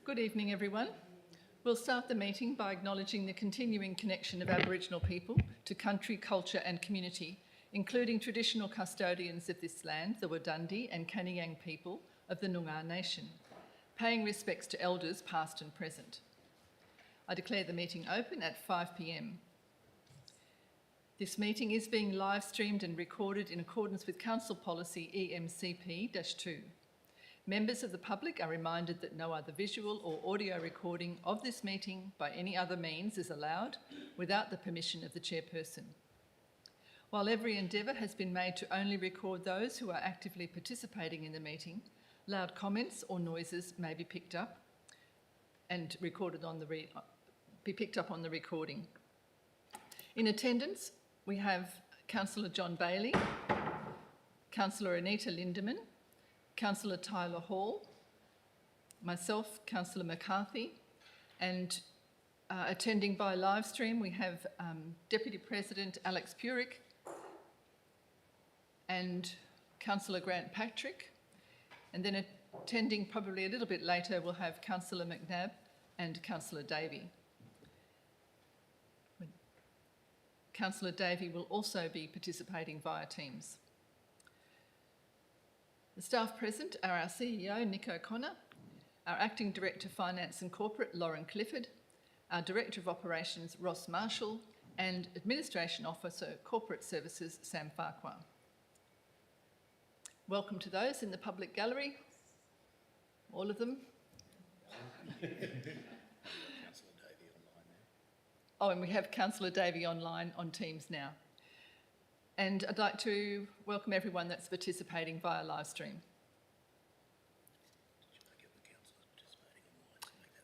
Good evening, everyone. We'll start the meeting by acknowledging the continuing connection of Aboriginal people to country, culture and community, including traditional custodians of this land, the Wadandi and Kaniyang people of the Noongar Nation, paying respects to elders past and present. I declare the meeting open at 5 p.m. This meeting is being live streamed and recorded in accordance with Council Policy EMCP-2. Members of the public are reminded that no other visual or audio recording of this meeting by any other means is allowed without the permission of the chairperson. While every endeavour has been made to only record those who are actively participating in the meeting, loud comments or noises may be picked up and recorded on the recording. In attendance, we have Councillor John Bailey, Councillor Anita Lindeman, Councillor Tyler Hall, myself, Councillor McCarthy, and attending by live stream we have Deputy President Alex Purick and Councillor Grant Patrick, and then attending probably a little bit later we'll have Councillor McNabb and Councillor Davey. Councillor Davey will also be participating via Teams. The staff present are our CEO, Nick O'Connor, our Acting Director Finance and Corporate, Lauren Clifford, our Director of Operations, Ross Marshall, and Administration Officer, Corporate Services, Sam Farquhar. Welcome to those in the public gallery, all of them. Oh, and we have Councillor Davey online on Teams now. And I'd like to welcome everyone that's participating via live stream.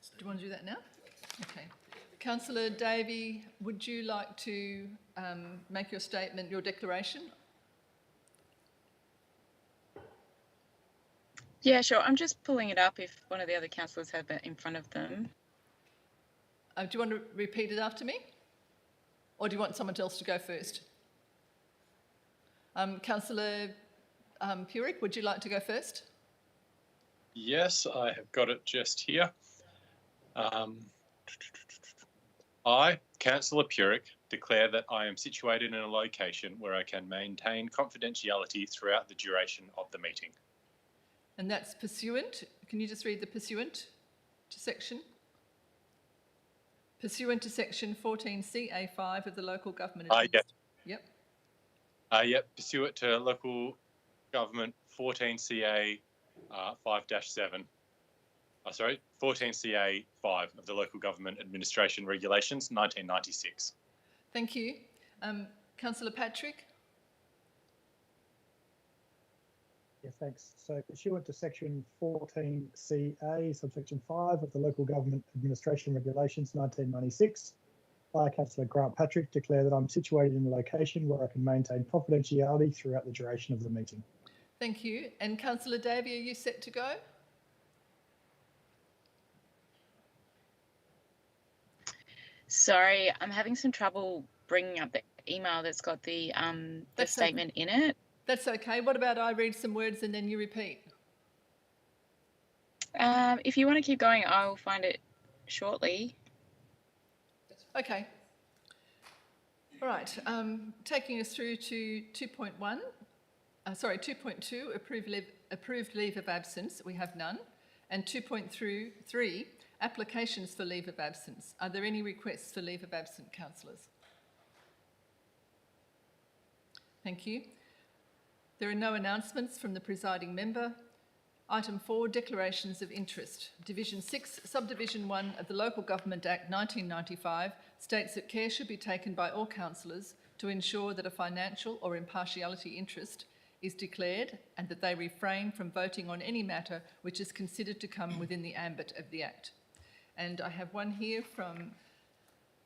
Do you want to do that now? Okay. Councillor Davey, would you like to make your statement, your declaration? Yeah, sure. I'm just pulling it up if one of the other councillors have it in front of them. Do you want to repeat it after me? Or do you want someone else to go first? Councillor Purick, would you like to go first? Yes, I have got it just here. I, Councillor Purick, declare that I am situated in a location where I can maintain confidentiality throughout the duration of the meeting. And that's pursuant. Can you just read the pursuant to section? Pursuant to section 14CA5 of the Local Government Administration. Yep. Yep, pursuant to Local Government 14CA 5-7. 14CA 5 of the Local Government Administration Regulations 1996. Thank you. Councillor Patrick? Yeah, thanks. So pursuant to section 14CA, subsection 5 of the Local Government Administration Regulations 1996, I, Councillor Grant Patrick, declare that I'm situated in a location where I can maintain confidentiality throughout the duration of the meeting. Thank you. And Councillor Davey, are you set to go? Sorry, I'm having some trouble bringing up the email that's got the statement in it. That's okay. What about I read some words and then you repeat? If you want to keep going, I'll find it shortly. Okay. All right. Taking us through to 2.2, approved leave of absence. We have none. And 2.3, applications for leave of absence. Are there any requests for leave of absence, councillors? Thank you. There are no announcements from the presiding member. Item 4, declarations of interest. Division 6, Subdivision 1 of the Local Government Act 1995 states that care should be taken by all councillors to ensure that a financial or impartiality interest is declared and that they refrain from voting on any matter which is considered to come within the ambit of the Act. And I have one here from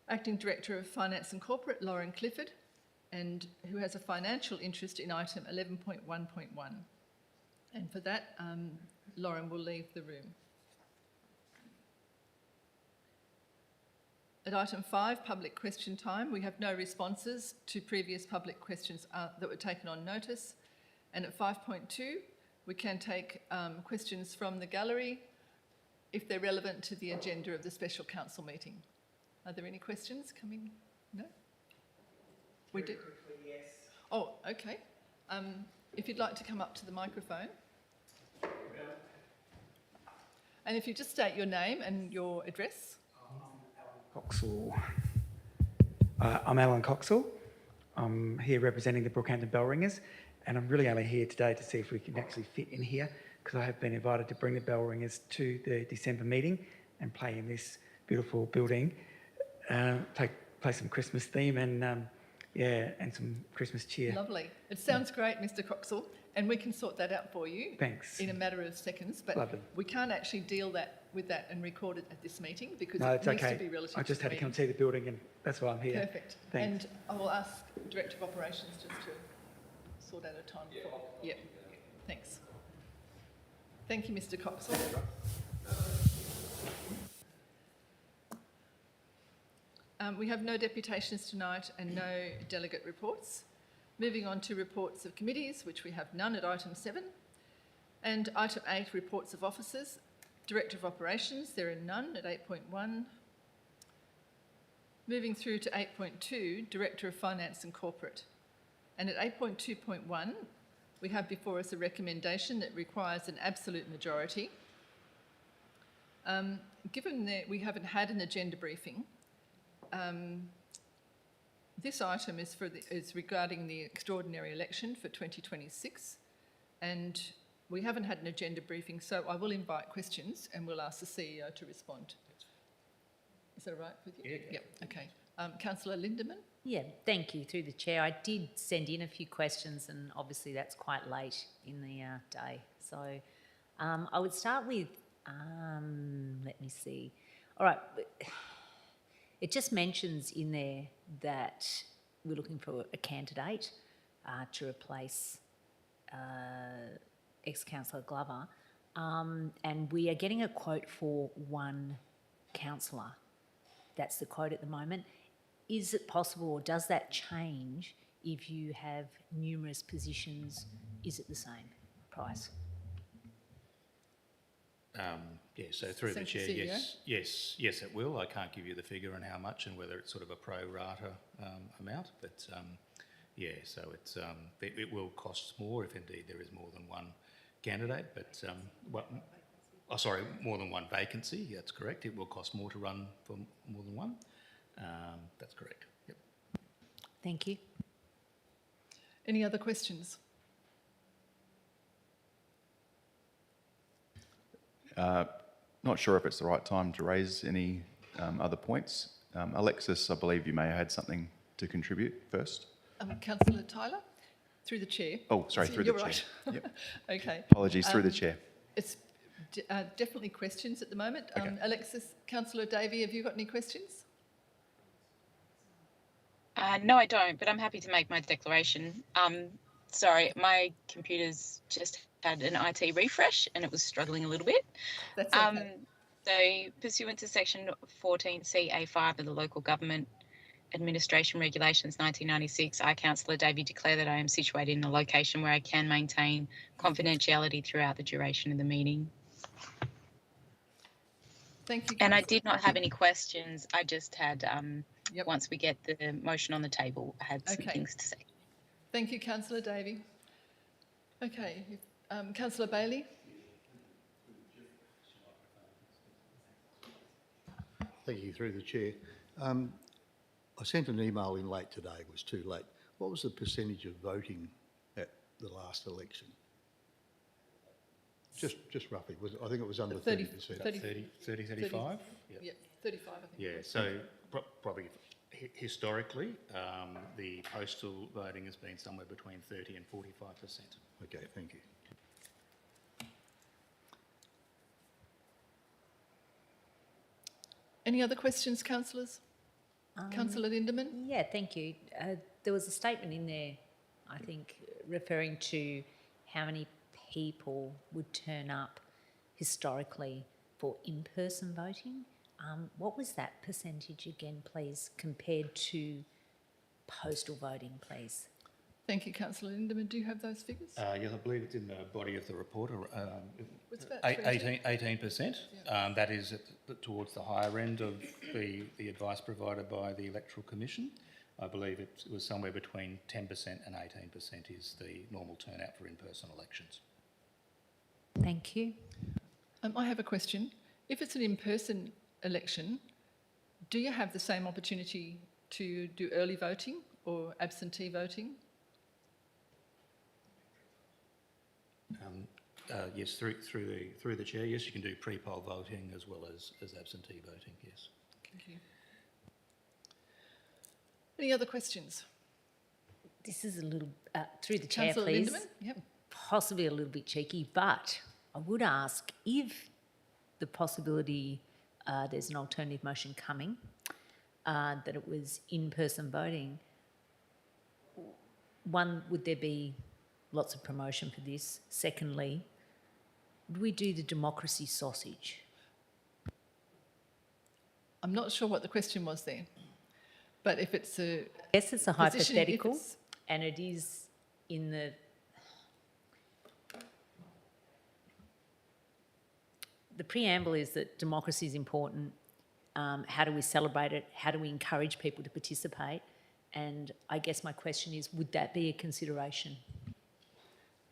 Acting Director of Finance and Corporate, Lauren Clifford, and who has a financial interest in item 11.1.1. And for that, Lauren will leave the room. At item 5, public question time, we have no responses to previous public questions that were taken on notice. And at 5.2, we can take questions from the gallery if they're relevant to the agenda of the special council meeting. Are there any questions coming? No? We do? Yes. Oh, okay. If you'd like to come up to the microphone. And if you just state your name and your address. Coxall. I'm Alan Coxall. I'm here representing the Brookhampton Bellringers, and I'm really only here today to see if we can actually fit in here, because I have been invited to bring the Bellringers to the December meeting and play in this beautiful building, play some Christmas theme and and some Christmas cheer. Lovely. It sounds great, Mr. Coxall, and we can sort that out for you. Thanks. In a matter of seconds, but Lovely. we can't actually deal with that and record it at this meeting because No, it it's needs okay. to be relative I just to had the to come meeting. see the building, and that's why I'm here. Perfect. Thanks. And I will ask Director of Operations just to sort out a time for. Yeah. Thanks. Thank you, Mr. Coxall. We have no deputations tonight and no delegate reports. Moving on to reports of committees, which we have none at item 7. And item 8, reports of officers. Director of Operations, there are none at 8.1. Moving through to 8.2, Director of Finance and Corporate. And at 8.2.1, we have before us a recommendation that requires an absolute majority. Given that we haven't had an agenda briefing, this item is regarding the extraordinary election for 2026, and we haven't had an agenda briefing, so I will invite questions and we'll ask the CEO to respond. Is that all right with you? Yeah. Yep, okay. Councillor Lindemann? Yeah, thank you. Through the chair, I did send in a few questions, and obviously that's quite late in the day. So I would start with, let me see. All right, it just mentions in there that we're looking for a candidate to replace ex-councillor Glover, and we are getting a quote for one councillor. That's the quote at the moment. Is it possible, or does that change if you have numerous positions? Is it the same price? Yeah, so through the Thank you, chair, CEO. yes, it will. I can't give you the figure and how much and whether it's sort of a pro rata amount, but yeah, so it's it will cost more if indeed there is more than one candidate, but more than one vacancy. That's correct. It will cost more to run for more than one. That's correct. Yep. Thank you. Any other questions? Not sure if it's the right time to raise any other points. Alexis, I believe you may have had something to contribute first. Councillor Tyler, through the chair. Oh, sorry, through You're the right. chair. Yep. Okay. Apologies, through the chair. It's definitely questions at the moment. Okay. Alexis, Councillor Davey, have you got any questions? No, I don't, but I'm happy to make my declaration. Sorry, my computer's just had an IT refresh and it was struggling a little bit. That's okay. So, pursuant to Section 14CA5 of the Local Government Administration Regulations 1996, I, Councillor Davey, declare that I am situated in a location where I can maintain confidentiality throughout the duration of the meeting. Thank you. And I Councillor. did not have any questions. I just had, Yep. once we get the motion on the table, I had some Okay. things to say. Thank you, Councillor Davey. Okay, Councillor Bailey. Thank you, through the chair. I sent an email in late today, it was too late. What was the percentage of voting at the last election? Just roughly, I think it was under 30, 30%. 30, 35? Yeah, 35, I think. Yeah, so probably historically, the postal voting has been somewhere between 30 and 45%. Okay, thank you. Any other questions, councillors? Councillor Lindemann? Yeah, thank you. There was a statement in there, I think, referring to how many people would turn up historically for in-person voting. What was that percentage again, please, compared to postal voting, please? Thank you, Councillor Lindeman. Do you have those figures? Yes, I believe it's in the body of the report. It's about 20. 18%. That is towards the higher end of the advice provided by the Electoral Commission. I believe it was somewhere between 10% and 18% is the normal turnout for in-person elections. Thank you. I have a question. If it's an in-person election, do you have the same opportunity to do early voting or absentee voting? Yes, through the chair. Yes, you can do pre-poll voting as well as absentee voting. Yes. Thank you. Any other questions? This is a little, through the chair, Councillor please. Lindeman? Yep. Possibly a little bit cheeky, but I would ask if the possibility there's an alternative motion coming, that it was in-person voting. One, would there be lots of promotion for this? Secondly, would we do the democracy sausage? I'm not sure what the question was there, but if it's a Yes, it's a position, if hypothetical, it's- and it is in the preamble is that democracy is important. How do we celebrate it? How do we encourage people to participate? And I guess my question is, would that be a consideration?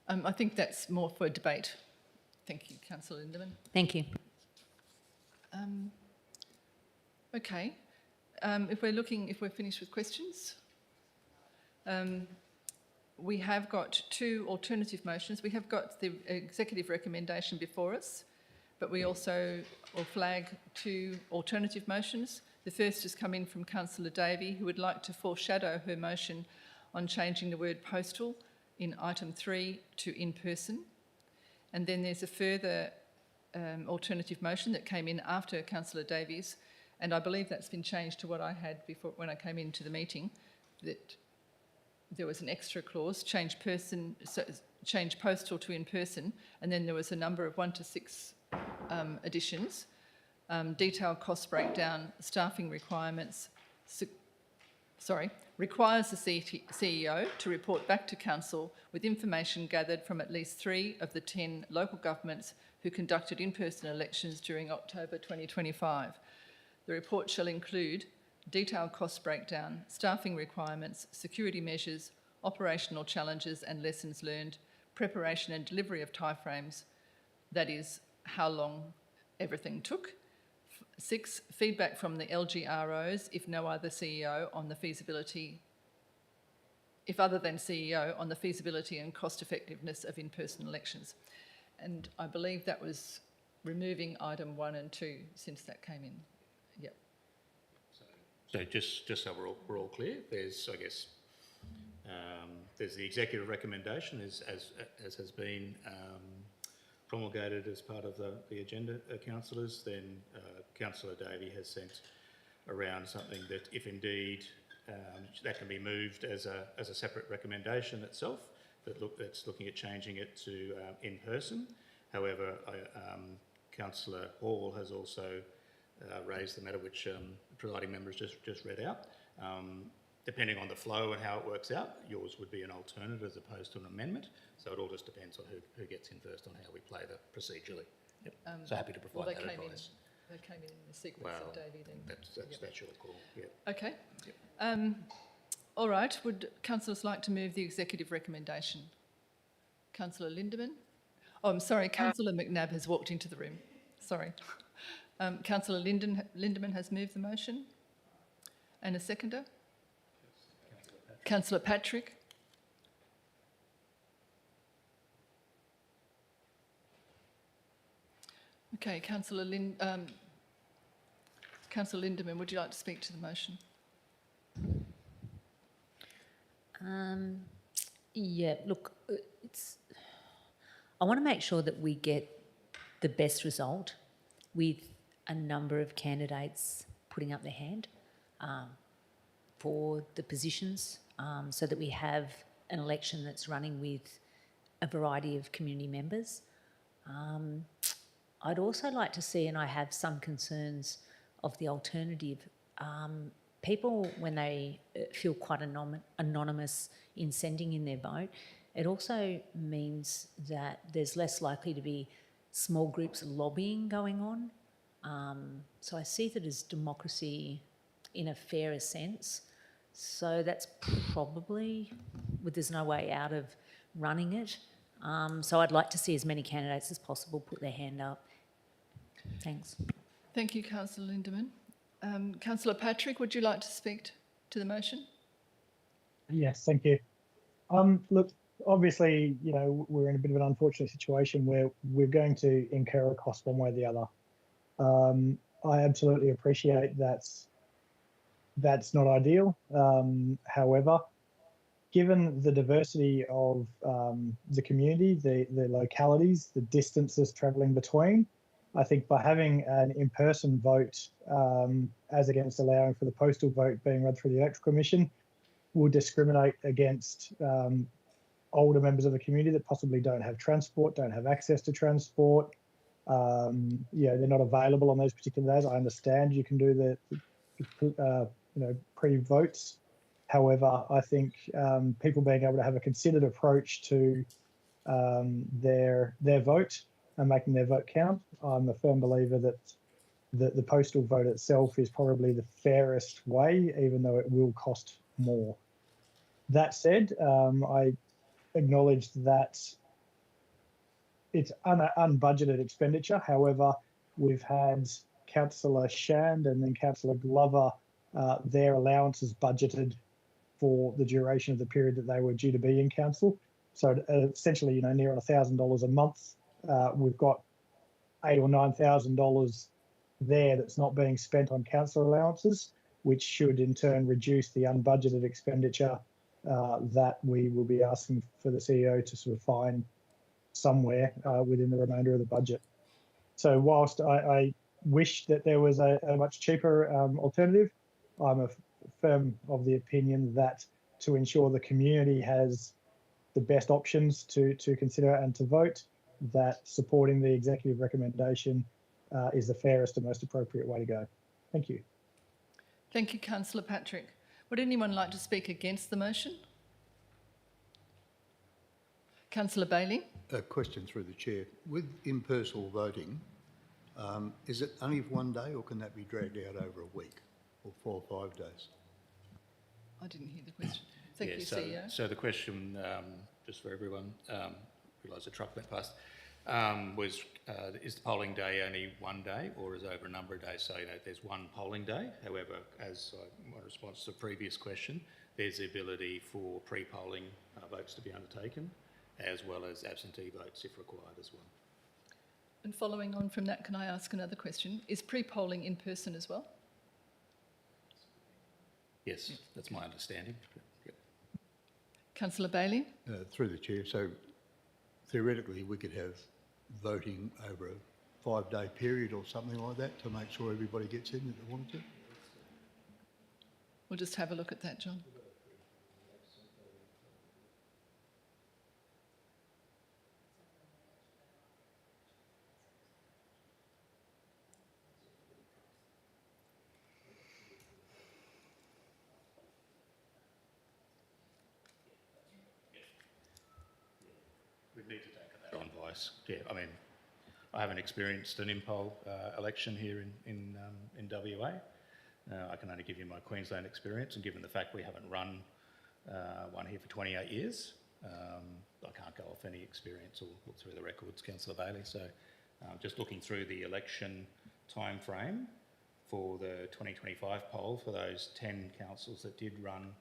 I think that's more for debate. Thank you, Councillor Lindeman. Thank you. Okay. If we're finished with questions, we have got two alternative motions. We have got the executive recommendation before us, but we also will flag two alternative motions. The first has come in from Councillor Davey, who would like to foreshadow her motion on changing the word postal in item 3 to in-person. And then there's a further alternative motion that came in after Councillor Davies, and I believe that's been changed to what I had before when I came into the meeting, that there was an extra clause, change postal to in-person, and then there was a number of 1 to 6 additions, detailed cost breakdown, staffing requirements, requires the CEO to report back to Council with information gathered from at least 3 of the 10 local governments who conducted in-person elections during October 2025. The report shall include detailed cost breakdown, staffing requirements, security measures, operational challenges and lessons learned, preparation and delivery of timeframes, that is, how long everything took. 6, feedback from the LGROs, if no other CEO, on the feasibility, if other than CEO, on the feasibility and cost effectiveness of in-person elections. And I believe that was removing item 1 and 2 since that came in. Yep. So just so we're all clear, there's, I guess, there's the executive recommendation as has been promulgated as part of the agenda, councillors. Then Councillor Davey has sent around something that, if indeed that can be moved as a separate recommendation itself, that's looking at changing it to in person. However, Councillor Hall has also raised the matter which presiding members just read out. Depending on the flow and how it works out, yours would be an alternative as opposed to an amendment. So it all just depends on who gets in first on how we play the procedurally. Yep. So happy to provide that advice. They came in the sequence of Davey then. That's your call. Yep. Okay. Yep. All right. Would councillors like to move the executive recommendation? Councillor Lindeman? Oh, I'm sorry. Councillor McNabb has walked into the room. Sorry. Councillor Lindeman has moved the motion. And a seconder? Councillor Patrick. Okay, Councillor Lindeman, would you like to speak to the motion? Yeah, look, I want to make sure that we get the best result with a number of candidates putting up their hand for the positions, so that we have an election that's running with a variety of community members. I'd also like to see, and I have some concerns of the alternative, people, when they feel quite anonymous in sending in their vote, it also means that there's less likely to be small groups lobbying going on. So I see that as democracy in a fairer sense. So that's probably, there's no way out of running it. So I'd like to see as many candidates as possible put their hand up. Thanks. Thank you, Councillor Lindeman. Councillor Patrick, would you like to speak to the motion? Yes, thank you. Look, obviously, you know, we're in a bit of an unfortunate situation where we're going to incur a cost one way or the other. I absolutely appreciate that's not ideal. However, given the diversity of the community, the localities, the distances travelling between, I think by having an in-person vote as against allowing for the postal vote being run through the Electoral Commission will discriminate against older members of the community that possibly don't have transport, don't have access to transport. Yeah, they're not available on those particular days. I understand you can do the pre-votes. However, I think people being able to have a considered approach to their vote and making their vote count. I'm a firm believer that the postal vote itself is probably the fairest way, even though it will cost more. That said, I acknowledge that it's unbudgeted expenditure. However, we've had Councillor Shand and then Councillor Glover, their allowances budgeted for the duration of the period that they were due to be in council. So essentially, you know, near $1,000 a month. We've got $8,000 or $9,000 there that's not being spent on council allowances, which should in turn reduce the unbudgeted expenditure that we will be asking for the CEO to sort of find somewhere within the remainder of the budget. So whilst I wish that there was a much cheaper alternative, I'm a firm of the opinion that to ensure the community has the best options to consider and to vote, that supporting the executive recommendation is the fairest and most appropriate way to go. Thank you. Thank you, Councillor Patrick. Would anyone like to speak against the motion? Councillor Bailey. A question through the chair. With in-person voting, is it only for one day or can that be dragged out over a week or 4 or 5 days? I didn't hear the question. Thank you, so, CEO. So the question, just for everyone, realise the truck went past, was is the polling day only one day or is it over a number of days? So, you know, there's one polling day. However, as my response to the previous question, there's the ability for pre-polling votes to be undertaken, as well as absentee votes if required as well. And following on from that, can I ask another question? Is pre-polling in person as well? Yes, that's my understanding. Yep. Councillor Bailey. Through the chair, so theoretically we could have voting over a 5-day period or something like that to make sure everybody gets in that they wanted to? We'll just have a look at that, John. We'd need to take that on Vice. Yeah, I mean, I haven't experienced an in-poll election here in WA. I can only give you my Queensland experience, and given the fact we haven't run one here for 28 years, I can't go off any experience or look through the records, Councillor Bailey. So just looking through the election time frame for the 2025 poll for those 10 councils that did run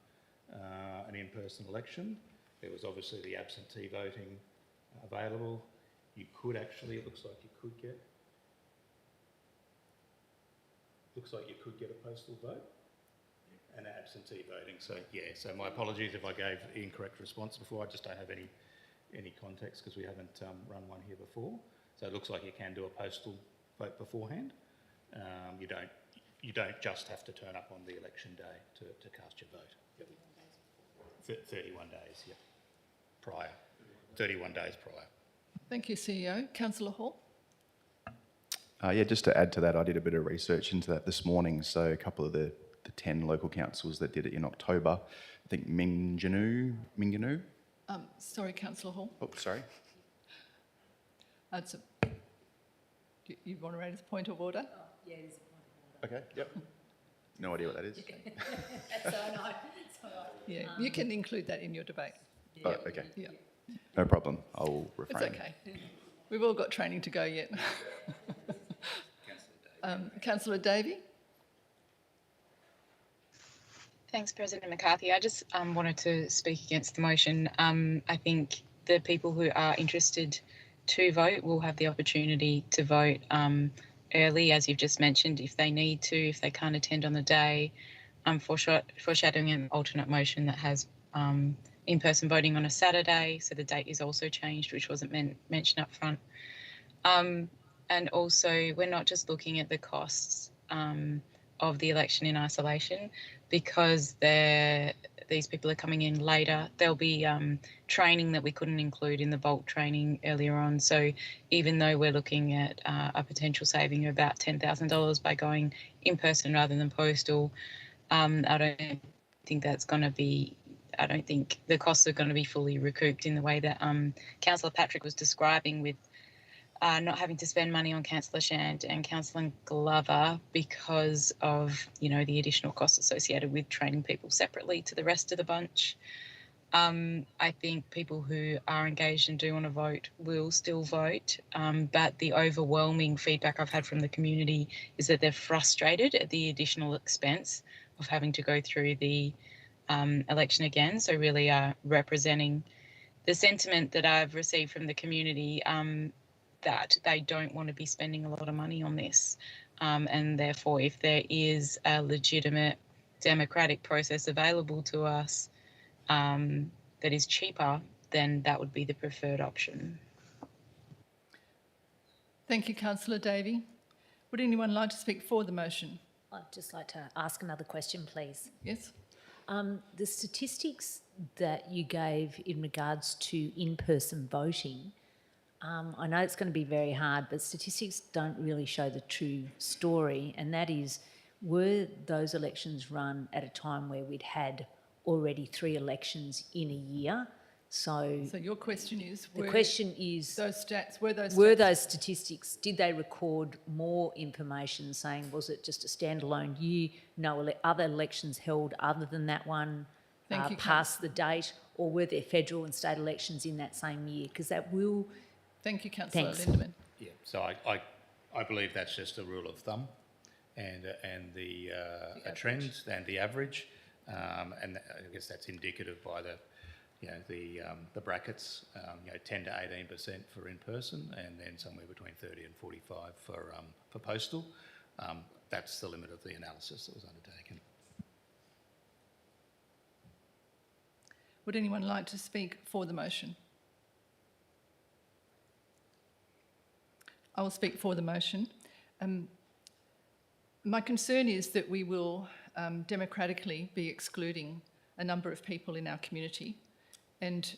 an in-person election, there was obviously the absentee voting available. You could actually, it looks like you could get a postal vote and absentee voting. So yeah, so my apologies if I gave the incorrect response before. I just don't have any context because we haven't run one here before. So it looks like you can do a postal vote beforehand. You don't just have to turn up on the election day to cast your vote. Yep. 31 days, yeah. Prior. 31 days prior. Thank you, CEO. Councillor Hall. Yeah, just to add to that, I did a bit of research into that this morning. So a couple of the 10 local councils that did it in October. I think Mingenew. Sorry, Councillor Hall. Oh, sorry. You want to raise a point of order? Yeah, it is a point Okay, yep. No idea what that is. of order. That's all right. It's all right. Yeah, you can include that in your debate. Oh, okay. Yeah, No problem. I'll it's refrain. okay. We've all got training to go yet. Councillor Davey? Thanks, President McCarthy. I just wanted to speak against the motion. I think the people who are interested to vote will have the opportunity to vote early, as you've just mentioned, if they need to, if they can't attend on the day. Foreshadowing an alternate motion that has in-person voting on a Saturday, so the date is also changed, which wasn't mentioned up front. And also, we're not just looking at the costs of the election in isolation, because these people are coming in later. There'll be training that we couldn't include in the bulk training earlier on. So even though we're looking at a potential saving of about $10,000 by going in person rather than postal, I don't think that's going to be, I don't think the costs are going to be fully recouped in the way that Councillor Patrick was describing, with not having to spend money on Councillor Shand and Councillor Glover because of, the additional costs associated with training people separately to the rest of the bunch. I think people who are engaged and do want to vote will still vote, but the overwhelming feedback I've had from the community is that they're frustrated at the additional expense of having to go through the election again. So really representing the sentiment that I've received from the community, that they don't want to be spending a lot of money on this. And therefore, if there is a legitimate democratic process available to us that is cheaper, then that would be the preferred option. Thank you, Councillor Davey. Would anyone like to speak for the motion? I'd just like to ask another question, please. Yes? The statistics that you gave in regards to in-person voting, I know it's going to be very hard, but statistics don't really show the true story, and that is, were those elections run at a time where we'd had already 3 elections in a year? So your question is, the question is, were those statistics, did they record more information saying, was it just a standalone year, no other elections held other than that one past the date, or were there federal and state elections in that same year? Because that will... Thank you, Councillor Thanks. Lindemann. Yeah, so I believe that's just a rule of thumb, and the a trend and the average, and I guess that's indicative by the the brackets, 10 to 18% for in person, and then somewhere between 30 and 45 for postal. That's the limit of the analysis that was undertaken. Would anyone like to speak for the motion? I will speak for the motion. My concern is that we will democratically be excluding a number of people in our community, and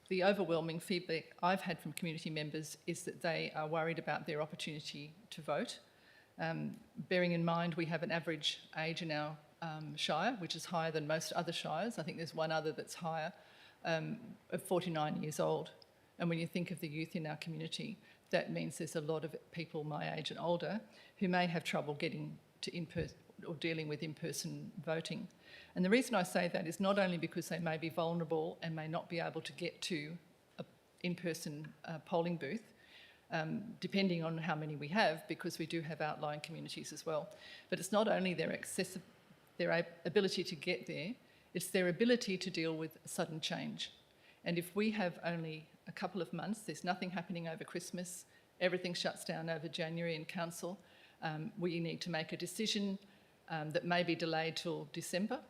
the overwhelming feedback I've had from community members is that they are worried about their opportunity to vote. Bearing in mind we have an average age in our shire, which is higher than most other shires. I think there's one other that's higher, of 49 years old. And when you think of the youth in our community, that means there's a lot of people my age and older who may have trouble getting to in-person or dealing with in-person voting. And the reason I say that is not only because they may be vulnerable and may not be able to get to an in-person polling booth, depending on how many we have, because we do have outlying communities as well. But it's not only their ability to get there, it's their ability to deal with sudden change. And if we have only a couple of months, there's nothing happening over Christmas, everything shuts down over January in council, we need to make a decision that may be delayed till December,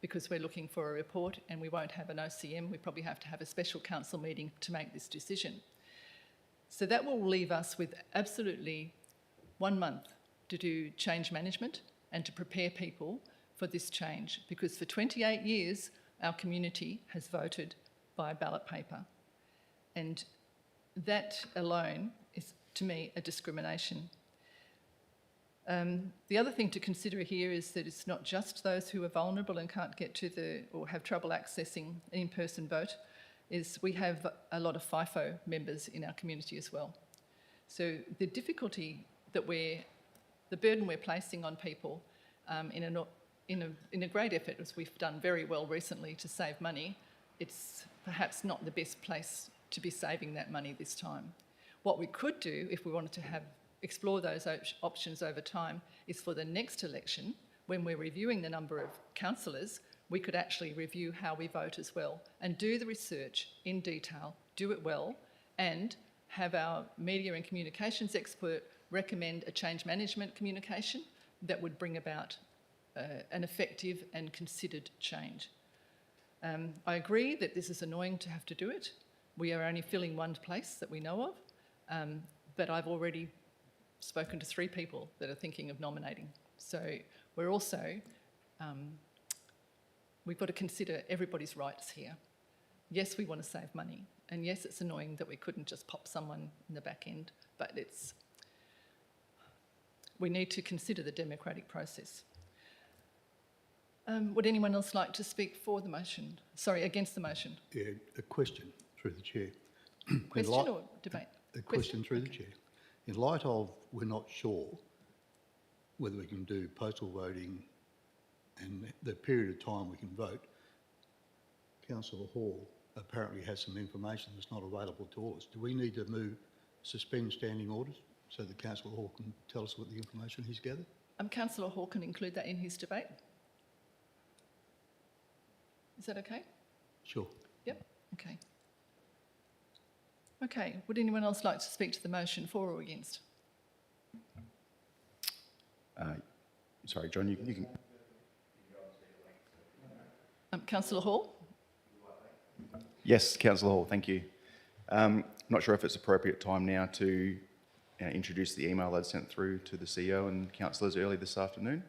because we're looking for a report and we won't have an OCM. We probably have to have a special council meeting to make this decision. So that will leave us with absolutely 1 month to do change management and to prepare people for this change, because for 28 years, our community has voted by ballot paper. And that alone is, to me, a discrimination. The other thing to consider here is that it's not just those who are vulnerable and can't get to or have trouble accessing an in-person vote, is we have a lot of FIFO members in our community as well. So the difficulty that the burden we're placing on people in a great effort, as we've done very well recently to save money, it's perhaps not the best place to be saving that money this time. What we could do, if we wanted to explore those options over time, is for the next election, when we're reviewing the number of councillors, we could actually review how we vote as well and do the research in detail, do it well, and have our media and communications expert recommend a change management communication that would bring about an effective and considered change. I agree that this is annoying to have to do it. We are only filling one place that we know of, but I've already spoken to 3 people that are thinking of nominating. So we're also, we've got to consider everybody's rights here. Yes, we want to save money, and yes, it's annoying that we couldn't just pop someone in the back end, but we need to consider the democratic process. Would anyone else like to speak for the motion? Sorry, against the motion? Yeah, a question through the chair. Question or debate? A question through the chair. In light of we're not sure whether we can do postal voting and the period of time we can vote, Councillor Hall apparently has some information that's not available to all of us. Do we need to suspend standing orders so that Councillor Hall can tell us what the information he's gathered? Councillor Hall can include that in his debate. Is that okay? Sure. Yep, okay. Okay, would anyone else like to speak to the motion, for or against? Sorry, John, you can. Councillor Hall? Yes, Councillor Hall, thank you. Not sure if it's appropriate time now to introduce the email I'd sent through to the CEO and councillors early this afternoon.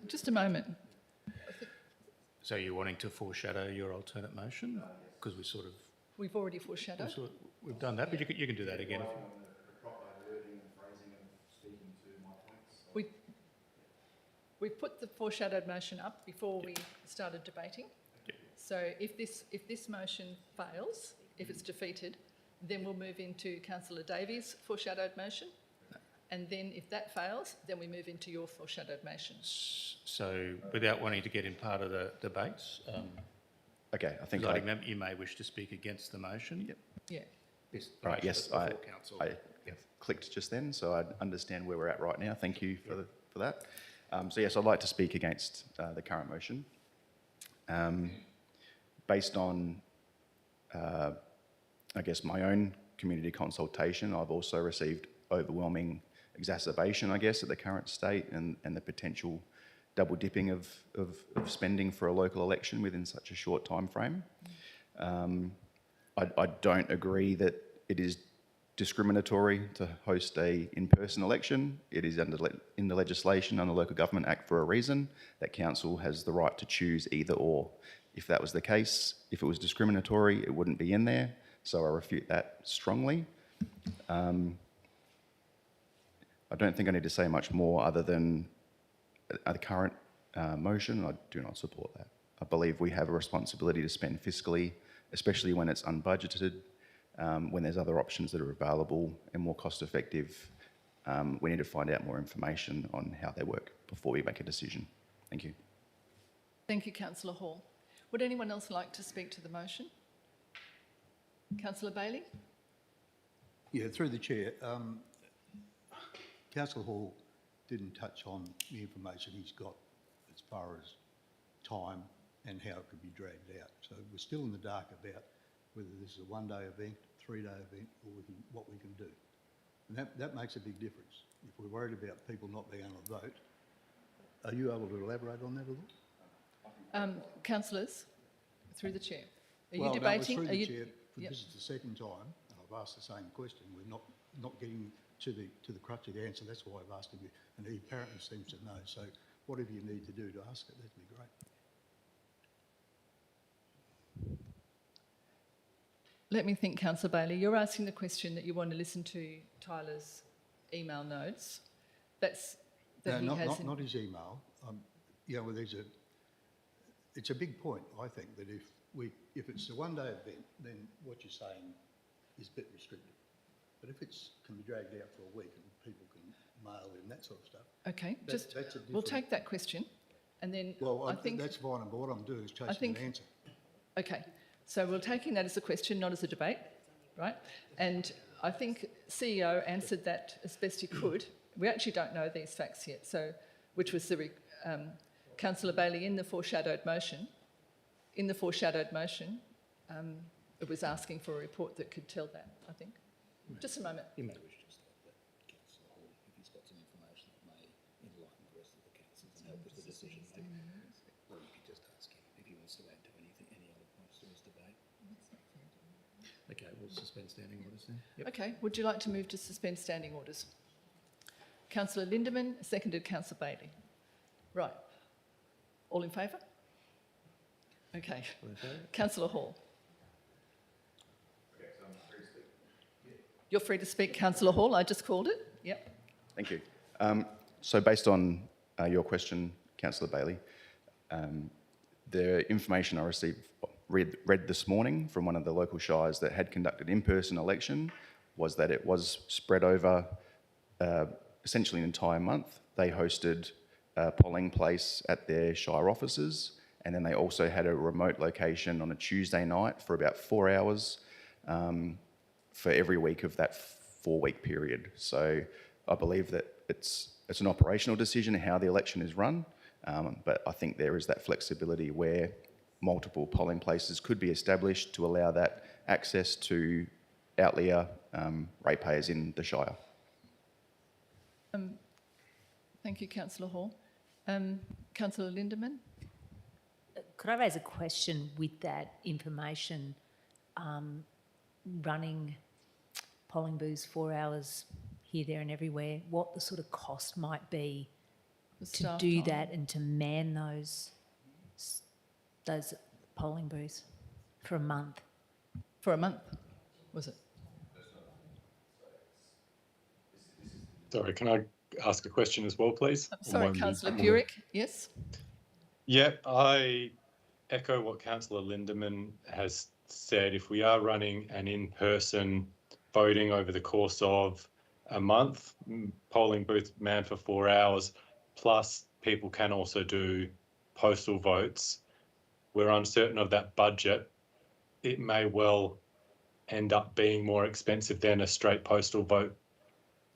Just a moment. So you're wanting to foreshadow your alternate motion? Because We've already foreshadowed. we've done that, but you can do that again. We've put the foreshadowed motion up before we started debating. Yep. So if this motion fails, if it's defeated, then we'll move into Councillor Davies' foreshadowed motion. And then if that fails, then we move into your foreshadowed motion. So without wanting to get in part of the debates, Okay, I think presiding member, you may wish to speak against the motion. Yep. Yeah. Yes, Right, yes, before I council. clicked just then, so I understand where we're at right now. Thank you for that. So yes, I'd like to speak against the current motion. Based on, I guess, my own community consultation, I've also received overwhelming exacerbation, I guess, at the current state and the potential double dipping of spending for a local election within such a short time frame. I don't agree that it is discriminatory to host a in-person election. It is in the legislation under the Local Government Act for a reason, that council has the right to choose either or. If that was the case, if it was discriminatory, it wouldn't be in there, so I refute that strongly. I don't think I need to say much more other than the current motion. I do not support that. I believe we have a responsibility to spend fiscally, especially when it's unbudgeted, when there's other options that are available and more cost effective. We need to find out more information on how they work before we make a decision. Thank you. Thank you, Councillor Hall. Would anyone else like to speak to the motion? Councillor Bailey? Yeah, through the chair. Councillor Hall didn't touch on the information he's got as far as time and how it could be dragged out. So we're still in the dark about whether this is a one-day event, 3-day event, or what we can do. And that makes a big difference. If we're worried about people not being able to vote, are you able to elaborate on that a little? Councillors, through the chair. Are Well, you debating? No, it was through the chair. Yep. This is the second time, and I've asked the same question. We're not getting to the crux of the answer. That's why I've asked him, and he apparently seems to know. So whatever you need to do to ask it, that'd be great. Let me think, Councillor Bailey. You're asking the question that you want to listen to Tyler's email notes That's that he No, has. not his email. Yeah, well, it's a big point, I think, that if it's a one-day event, then what you're saying is a bit restrictive. But if can be dragged out for a week and people can mail in that sort of stuff. Okay, that's a we'll different- take that question, and then Well, I think that's fine, but what I'm doing is chasing think- an answer. okay. So we're taking that as a question, not as a debate, right? And I think CEO answered that as best he could. We actually don't know these facts yet. So, which was the Councillor Bailey in the foreshadowed motion. In the foreshadowed motion, it was asking for a report that could tell that. I think. Just a moment. You may wish to state that Councillor Hall, if he's got some information that may enlighten the rest of the councillors and help with the decision making. Or you could just ask him if he wants to add to any other points to his debate. Okay, we'll suspend standing orders then. Yep. Okay. Would you like to move to suspend standing orders? Councillor Lindemann, seconded Councillor Bailey. Right. All in favour? Okay. All in favour? Councillor Hall. You're free to speak, Councillor Hall. I just called it. Yep. Thank you. So based on your question, Councillor Bailey, the information I read this morning from one of the local shires that had conducted in-person election was that it was spread over essentially an entire month. They hosted a polling place at their shire offices, and then they also had a remote location on a Tuesday night for about 4 hours for every week of that 4-week period. So I believe that it's an operational decision how the election is run, but I think there is that flexibility where multiple polling places could be established to allow that access to Outlier ratepayers in the Shire. Thank you, Councillor Hall. Councillor Lindemann. Could I raise a question with that information? Running polling booths 4 hours here, there and everywhere, what the sort of cost might be The to staff do time. that and to man those polling booths for a month? For a month, was it? Sorry, can I ask a question as well, please? Sorry, Or Councillor one- Purick. Yes. Yeah, I echo what Councillor Lindemann has said. If we are running an in-person voting over the course of a month, polling booth manned for 4 hours, plus people can also do postal votes, we're uncertain of that budget. It may well end up being more expensive than a straight postal vote.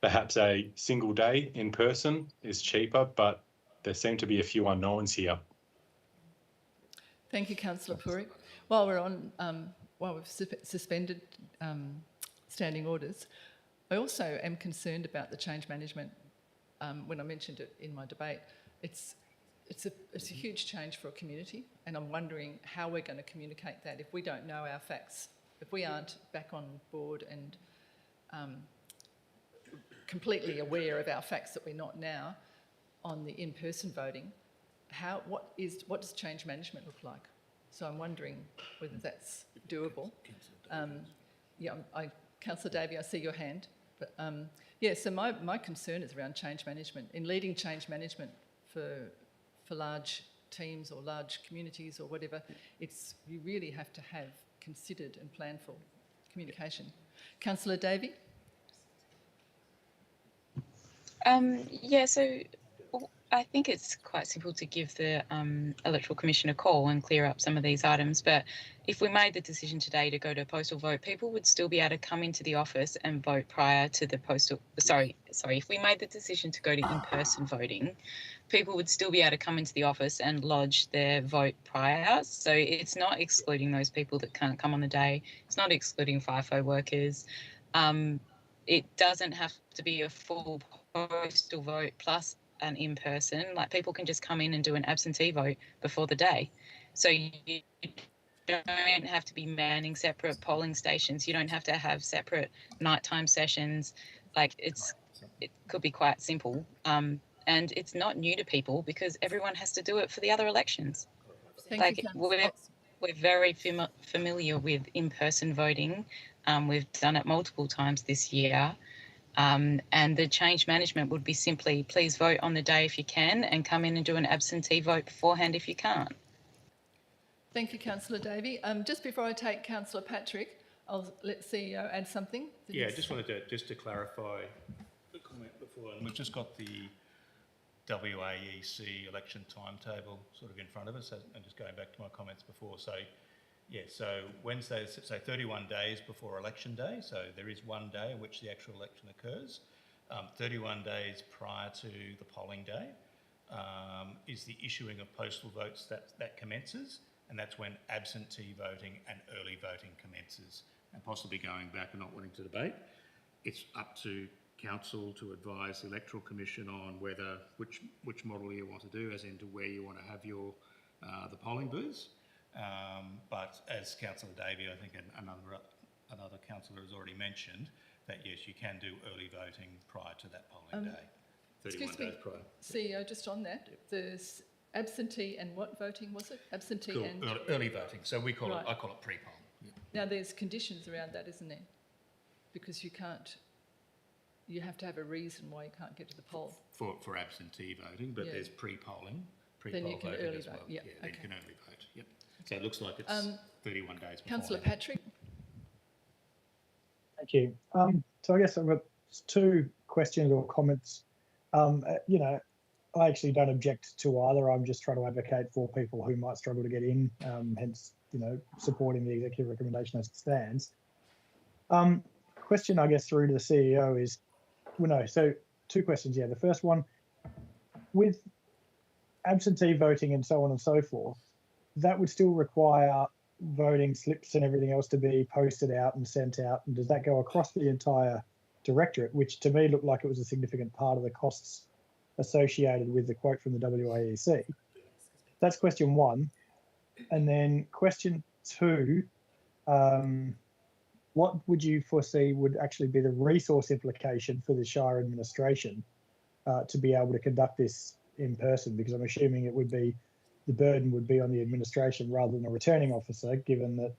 Perhaps a single day in person is cheaper, but there seem to be a few unknowns here. Thank you, Councillor Purick. While we're on, while we've suspended standing orders, I also am concerned about the change management. When I mentioned it in my debate, it's a huge change for a community, and I'm wondering how we're going to communicate that if we don't know our facts, if we aren't back on board and completely aware of our facts that we're not now on the in-person voting. What does change management look like? So I'm wondering whether that's doable. Councillor Davey, I see your hand. But so my concern is around change management. In leading change management for large teams or large communities or whatever, you really have to have considered and planful communication. Councillor Davey? So I think it's quite simple to give the Electoral Commission a call and clear up some of these items. But if we made the decision today to go to a postal vote, people would still be able to come into the office and vote prior to the postal. Sorry. If we made the decision to go to in-person voting, people would still be able to come into the office and lodge their vote prior. So it's not excluding those people that can't come on the day. It's not excluding FIFO workers. It doesn't have to be a full postal vote plus an in-person. Like, people can just come in and do an absentee vote before the day. So you don't have to be manning separate polling stations. You don't have to have separate nighttime sessions. Like, it could be quite simple. And it's not new to people because everyone has to do it for the other elections. Thank you, Councillor. We're very familiar with in-person voting. We've done it multiple times this year. And the change management would be simply, please vote on the day if you can, and come in and do an absentee vote beforehand if you can't. Thank you, Councillor Davey. Just before I take Councillor Patrick, I'll let CEO add something. Yeah, just wanted to clarify the comment before, and we've just got the WAEC election timetable sort of in front of us, and just going back to my comments before. So, yeah, so Wednesday, so 31 days before election day, so there is one day in which the actual election occurs. 31 days prior to the polling day is the issuing of postal votes that commences, and that's when absentee voting and early voting commences. And possibly going back and not wanting to debate, it's up to council to advise the Electoral Commission on whether which model you want to do, as into where you want to have your the polling booths. But as Councillor Davey, I think, and another councillor has already mentioned, that yes, you can do early voting prior to that polling day, 31 excuse me, days prior. CEO, just on that, there's absentee and what voting was it? Absentee Cool. and... Early voting. So we call Right. I call it pre-poll. Yeah. Now, there's conditions around that, isn't there? Because you have to have a reason why you can't get to the poll. For absentee voting, but Yeah. there's pre-polling, Then you pre-poll can voting early as vote, well. yeah, then okay. you can early vote. Yep. So it looks like it's 31 days before. Councillor Patrick? Thank you. So I guess I've got two questions or comments. You know, I actually don't object to either. I'm just trying to advocate for people who might struggle to get in, hence, you know, supporting the executive recommendation as it stands. Question, I guess, through to the CEO is, well, no, so two questions. Yeah, the first one, with absentee voting and so on and so forth, that would still require voting slips and everything else to be posted out and sent out. And does that go across the entire directorate, which to me looked like it was a significant part of the costs associated with the quote from the WAEC? That's question one. And then question two, what would you foresee would actually be the resource implication for the Shire administration to be able to conduct this in person? Because I'm assuming it would be, the burden would be on the administration rather than a returning officer, given that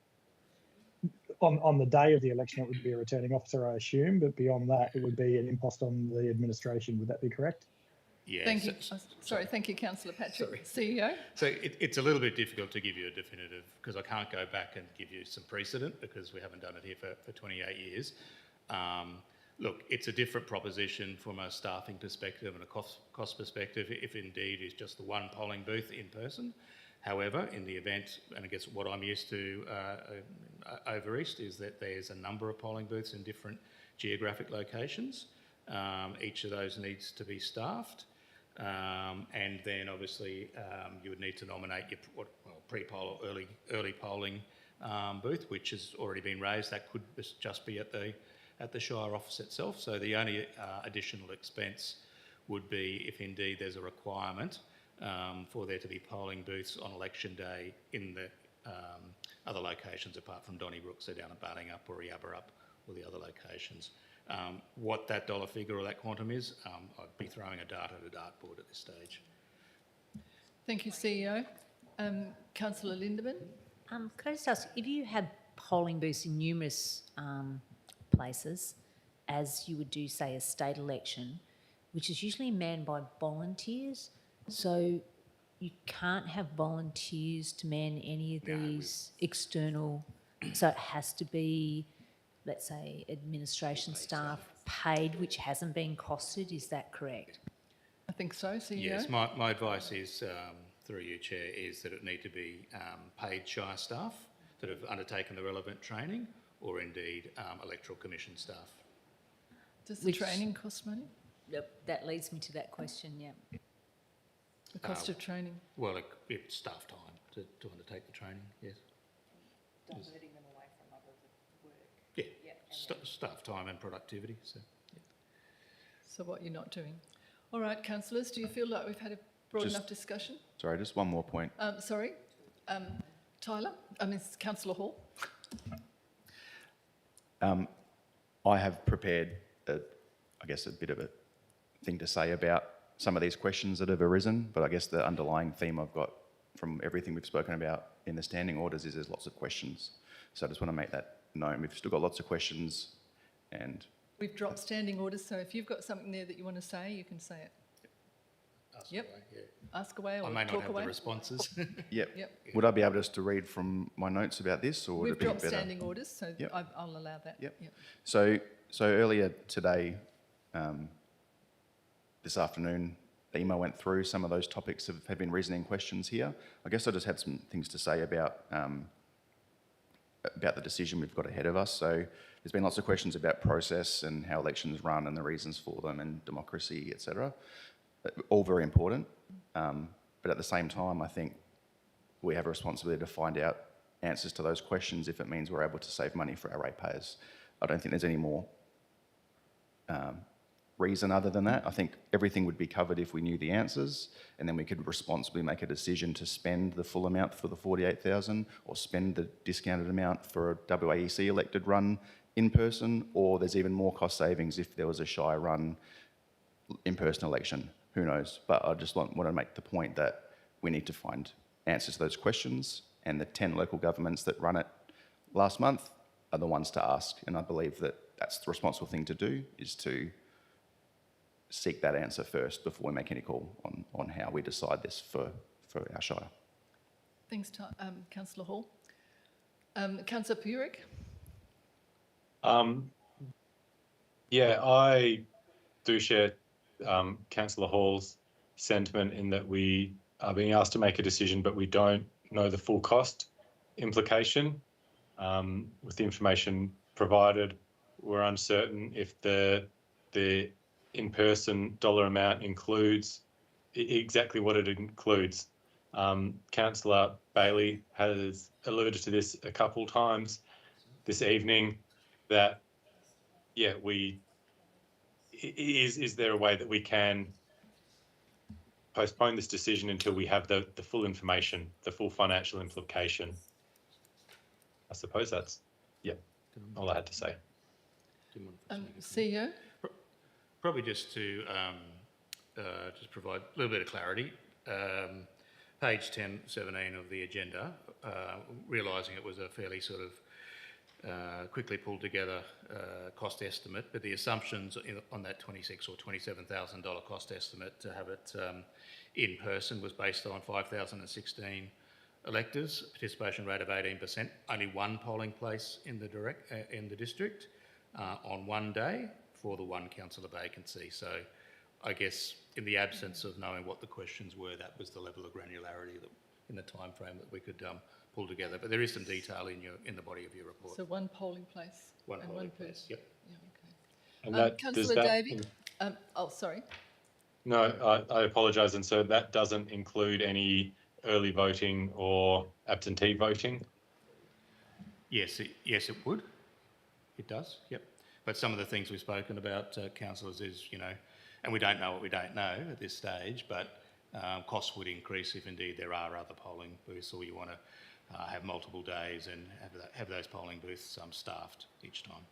on the day of the election it would be a returning officer, I assume, but beyond that it would be an impost on the administration. Would that be correct? Yeah. Thank you. Sorry, thank you, Councillor Patrick. CEO? So it's a little bit difficult to give you a definitive, because I can't go back and give you some precedent, because we haven't done it here for 28 years. Look, it's a different proposition from a staffing perspective and a cost perspective, if indeed it's just the one polling booth in person. However, in the event, and I guess what I'm used to over East, is that there's a number of polling booths in different geographic locations. Each of those needs to be staffed. And then obviously you would need to nominate your pre-poll or early polling booth, which has already been raised. That could just be at the Shire office itself. So the only additional expense would be if indeed there's a requirement for there to be polling booths on election day in the other locations apart from Donnybrook, so down at Bartingup or Yabberup or the other locations. What that dollar figure or that quantum is, I'd be throwing a dart at a dartboard at this stage. Thank you, CEO. Councillor Lindeman? Could I just ask, if you have polling booths in numerous places, as you would do, say, a state election, which is usually manned by volunteers, so you can't have volunteers to man any of these external, so it has to be, let's say, administration staff paid, which hasn't been costed, is that correct? I think so, CEO. Yes, my advice is, through you, Chair, is that it need to be paid Shire staff that have undertaken the relevant training, or indeed Electoral Commission staff. Does the training cost money? Yep, that leads me to that question, yeah. The cost of training? Well, it's staff time to undertake the training, yes. Diverting them away from other work. Yeah, staff time and productivity. So, yeah. So what you're not doing. All right, councillors, do you feel like we've had a broad enough discussion? Sorry, just one more point. Sorry, Tyler? Councillor Hall? I have prepared, I guess, a bit of a thing to say about some of these questions that have arisen, but I guess the underlying theme I've got from everything we've spoken about in the standing orders is there's lots of questions. So I just want to make that known. We've still got lots of questions, and We've dropped standing orders, so if you've got something there that you want to say, you can say it. Ask Yep. away, yeah. Ask away I or may not talk have away. the responses. Yep. Yep. Would I be able just to read from my notes about this, or would We've it be dropped better? standing orders, so Yep. I'll allow that. Yep. So earlier today, this afternoon, the email went through. Some of those topics have been reasoning questions here. I guess I just had some things to say about the decision we've got ahead of us. So there's been lots of questions about process and how elections run and the reasons for them and democracy, etc. All very important. But at the same time, I think we have a responsibility to find out answers to those questions if it means we're able to save money for our ratepayers. I don't think there's any more reason other than that. I think everything would be covered if we knew the answers, and then we could responsibly make a decision to spend the full amount for the 48,000 or spend the discounted amount for a WAEC elected run in person, or there's even more cost savings if there was a Shire run in-person election. Who knows? But I just want to make the point that we need to find answers to those questions, and the 10 local governments that run it last month are the ones to ask. And I believe that that's the responsible thing to do, is to seek that answer first before we make any call on how we decide this for our Shire. Thanks, Councillor Hall. Councillor Purik? Yeah, I do share Councillor Hall's sentiment in that we are being asked to make a decision, but we don't know the full cost implication. With the information provided, we're uncertain if the in-person dollar amount includes exactly what it includes. Councillor Bailey has alluded to this a couple times this evening, that, yeah, is there a way that we can postpone this decision until we have the full information, the full financial implication? I suppose that's, yeah, all I had to say. CEO? Probably just to just provide a little bit of clarity. Page 17 of the agenda, realising it was a fairly sort of quickly pulled together cost estimate, but the assumptions on that $26,000 or $27,000 cost estimate to have it in person was based on 5,016 electors, participation rate of 18%, only one polling place in the district on one day for the one councillor vacancy. So I guess in the absence of knowing what the questions were, that was the level of granularity that, in the time frame that we could pull together. But there is some detail in the body of your report. So one polling place One and polling one place, person. yep. Yeah, okay. And that, Councillor Davey? Sorry. No, I apologise. And so that doesn't include any early voting or absentee voting? Yes, it would. It does, yep. But some of the things we've spoken about, councillors, is, and we don't know what we don't know at this stage, but costs would increase if indeed there are other polling booths, or you want to have multiple days and have those polling booths staffed each time.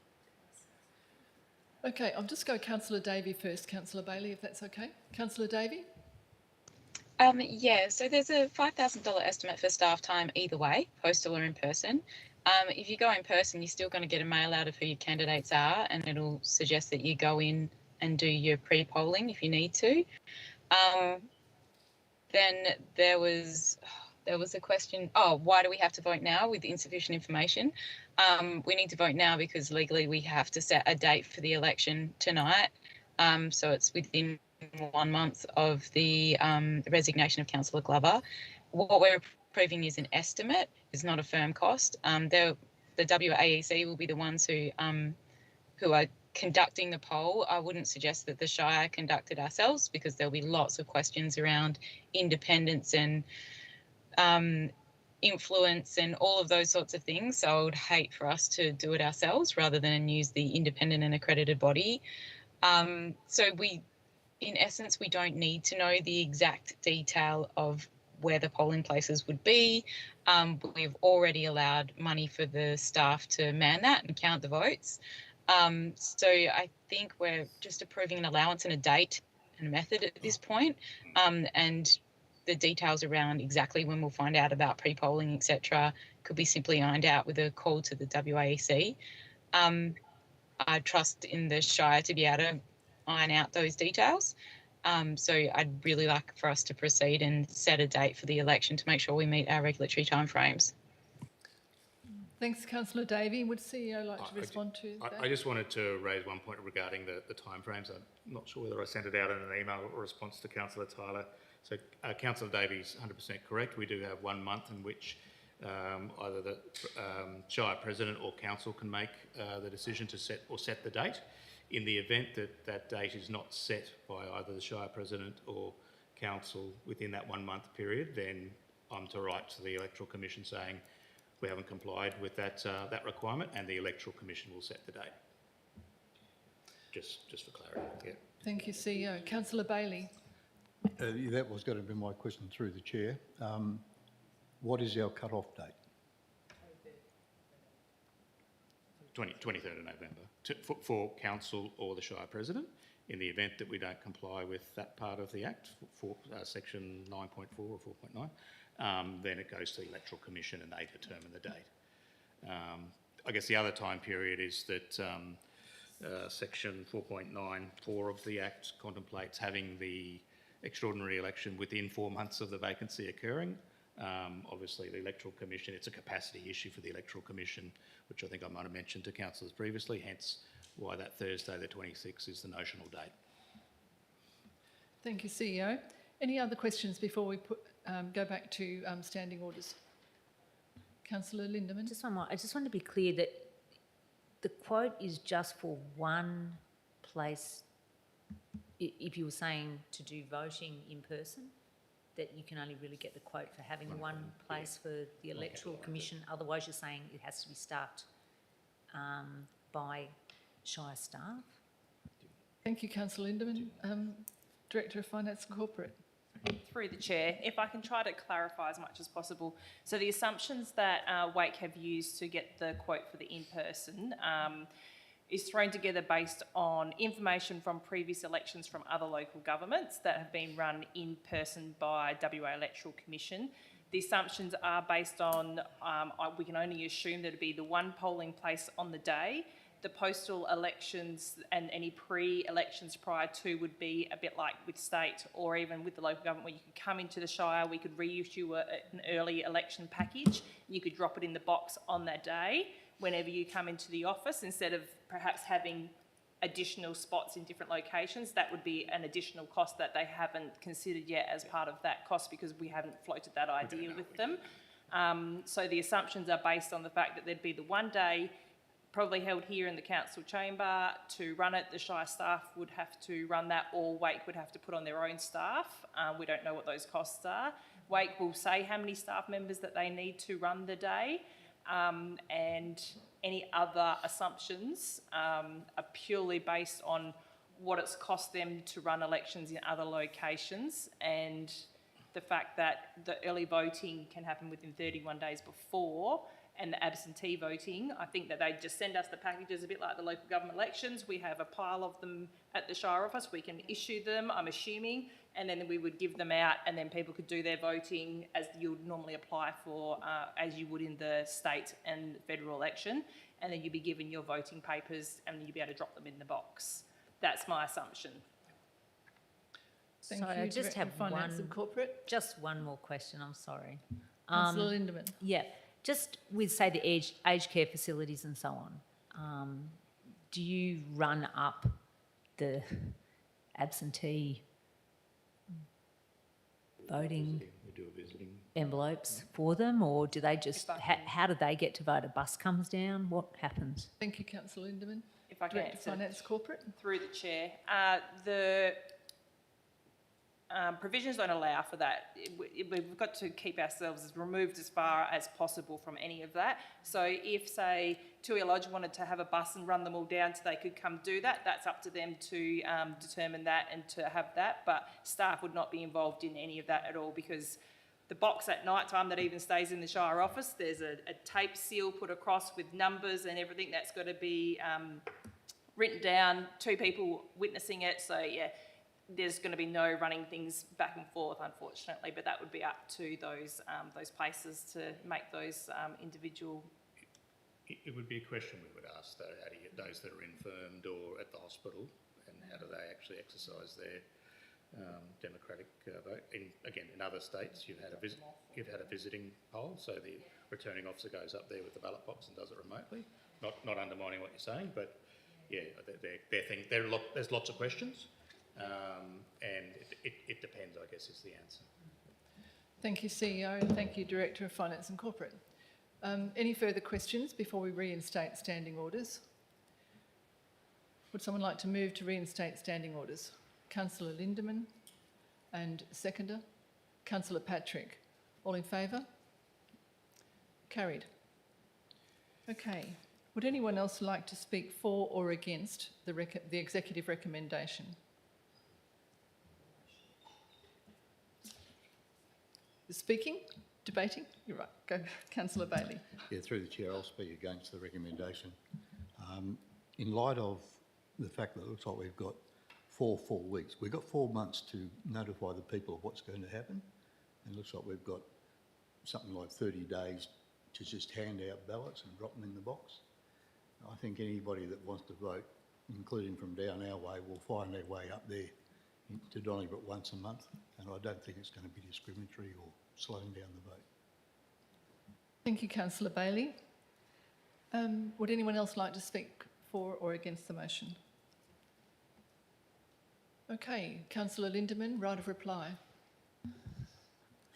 Okay, I'll just go Councillor Davey first, Councillor Bailey, if that's okay. Councillor Davey? Yeah, so there's a $5,000 estimate for staff time either way, postal or in person. If you go in person, you're still going to get a mail out of who your candidates are, and it'll suggest that you go in and do your pre-polling if you need to. Then there was a question, why do we have to vote now with insufficient information? We need to vote now because legally we have to set a date for the election tonight. So it's within 1 month of the resignation of Councillor Glover. What we're approving is an estimate, it's not a firm cost. The WAEC will be the ones who are conducting the poll. I wouldn't suggest that the Shire conducted ourselves, because there'll be lots of questions around independence and influence and all of those sorts of things. So I would hate for us to do it ourselves rather than use the independent and accredited body. So in essence, we don't need to know the exact detail of where the polling places would be. We've already allowed money for the staff to man that and count the votes. So I think we're just approving an allowance and a date and a method at this point. And the details around exactly when we'll find out about pre-polling, etc., could be simply ironed out with a call to the WAEC. I trust in the Shire to be able to iron out those details. So I'd really like for us to proceed and set a date for the election to make sure we meet our regulatory timeframes. Thanks, Councillor Davey. Would CEO like to I ju- respond to that? I just wanted to raise one point regarding the timeframes. I'm not sure whether I sent it out in an email or response to Councillor Tyler. So Councillor Davies 100% correct. We do have 1 month in which either the Shire President or Council can make the decision to set the date. In the event that that date is not set by either the Shire President or Council within that 1 month period, then I'm to write to the Electoral Commission saying we haven't complied with that requirement, and the Electoral Commission will set the date. Just for clarity. Yeah. Thank you, CEO. Councillor Bailey. That was going to be my question through the chair. What is our cut-off date? 23rd of November for Council or the Shire President. In the event that we don't comply with that part of the Act, for section 9.4 or 4.9, then it goes to the Electoral Commission and they determine the date. I guess the other time period is that section 4.94 of the Act contemplates having the extraordinary election within 4 months of the vacancy occurring. Obviously, the Electoral Commission, it's a capacity issue for the Electoral Commission, which I think I might have mentioned to councillors previously, hence why that Thursday the 26th is the notional date. Thank you, CEO. Any other questions before we go back to standing orders? Councillor Lindemann. Just one more. I just want to be clear that the quote is just for one place. If you were saying to do voting in person, that you can only really get the quote for having one place for the Electoral Commission. Otherwise, you're saying it has to be staffed by Shire staff. Thank you, Councillor Lindemann. Director of Finance and Corporate. Through the chair, if I can try to clarify as much as possible. So the assumptions that Wake have used to get the quote for the in-person is thrown together based on information from previous elections from other local governments that have been run in person by WA Electoral Commission. The assumptions are based on, we can only assume that it'd be the one polling place on the day. The postal elections and any pre-elections prior to would be a bit like with state or even with the local government, where you could come into the Shire, we could reissue an early election package, you could drop it in the box on that day whenever you come into the office, instead of perhaps having additional spots in different locations. That would be an additional cost that they haven't considered yet as part of that cost, because we haven't floated that idea with them. So the assumptions are based on the fact that there'd be the one day probably held here in the council chamber to run it. The Shire staff would have to run that, or Wake would have to put on their own staff. We don't know what those costs are. Wake will say how many staff members that they need to run the day. And any other assumptions are purely based on what it's cost them to run elections in other locations, and the fact that the early voting can happen within 31 days before, and the absentee voting, I think that they just send us the packages a bit like the local government elections. We have a pile of them at the Shire office. We can issue them, I'm assuming, and then we would give them out, and then people could do their voting as you would normally apply for, as you would in the state and federal election, and then you'd be given your voting papers and you'd be able to drop them in the box. That's my assumption. Thank Sorry, you, I just Director have of Finance and Corporate. just one more question, I'm sorry. Councillor Lindemann. Yeah, just with, say, the aged care facilities and so on, do you run up the absentee voting We do a visiting. envelopes for them, or do they just, If I can- how do they get to vote? A bus comes down? What happens? Thank you, Councillor Lindemann. If I can Director of answer. Finance Corporate. Through the chair. The provisions don't allow for that. We've got to keep ourselves as removed as far as possible from any of that. So if, say, Toohey Lodge wanted to have a bus and run them all down so they could come do that, that's up to them to determine that and to have that. But staff would not be involved in any of that at all, because the box at night time that even stays in the Shire office, there's a tape seal put across with numbers and everything that's got to be written down, 2 people witnessing it. So yeah, there's going to be no running things back and forth, unfortunately, but that would be up to those places to make those individual it would be a question we would ask, though, how do you get those that are infirmed or at the hospital, and how do they actually exercise their democratic vote? In other states, you've had a visiting poll, so the returning officer goes up there with the ballot box and does it remotely. Not undermining what you're saying, but yeah, there's lots of questions, and it depends, I guess, is the answer. Thank you, CEO, and thank you, Director of Finance and Corporate. Any further questions before we reinstate standing orders? Would someone like to move to reinstate standing orders? Councillor Lindeman and seconder, Councillor Patrick. All in favour? Carried. Okay. Would anyone else like to speak for or against the executive recommendation? Speaking? Debating? You're right. Go, Councillor Bailey. Yeah, through the chair, I'll speak against the recommendation. In light of the fact that it looks like we've got 4 full weeks, we've got 4 months to notify the people of what's going to happen. And it looks like we've got something like 30 days to just hand out ballots and drop them in the box. I think anybody that wants to vote, including from down our way, will find their way up there to Donnybrook once a month. And I don't think it's going to be discriminatory or slowing down the vote. Thank you, Councillor Bailey. Would anyone else like to speak for or against the motion? Okay, Councillor Lindeman, right of reply.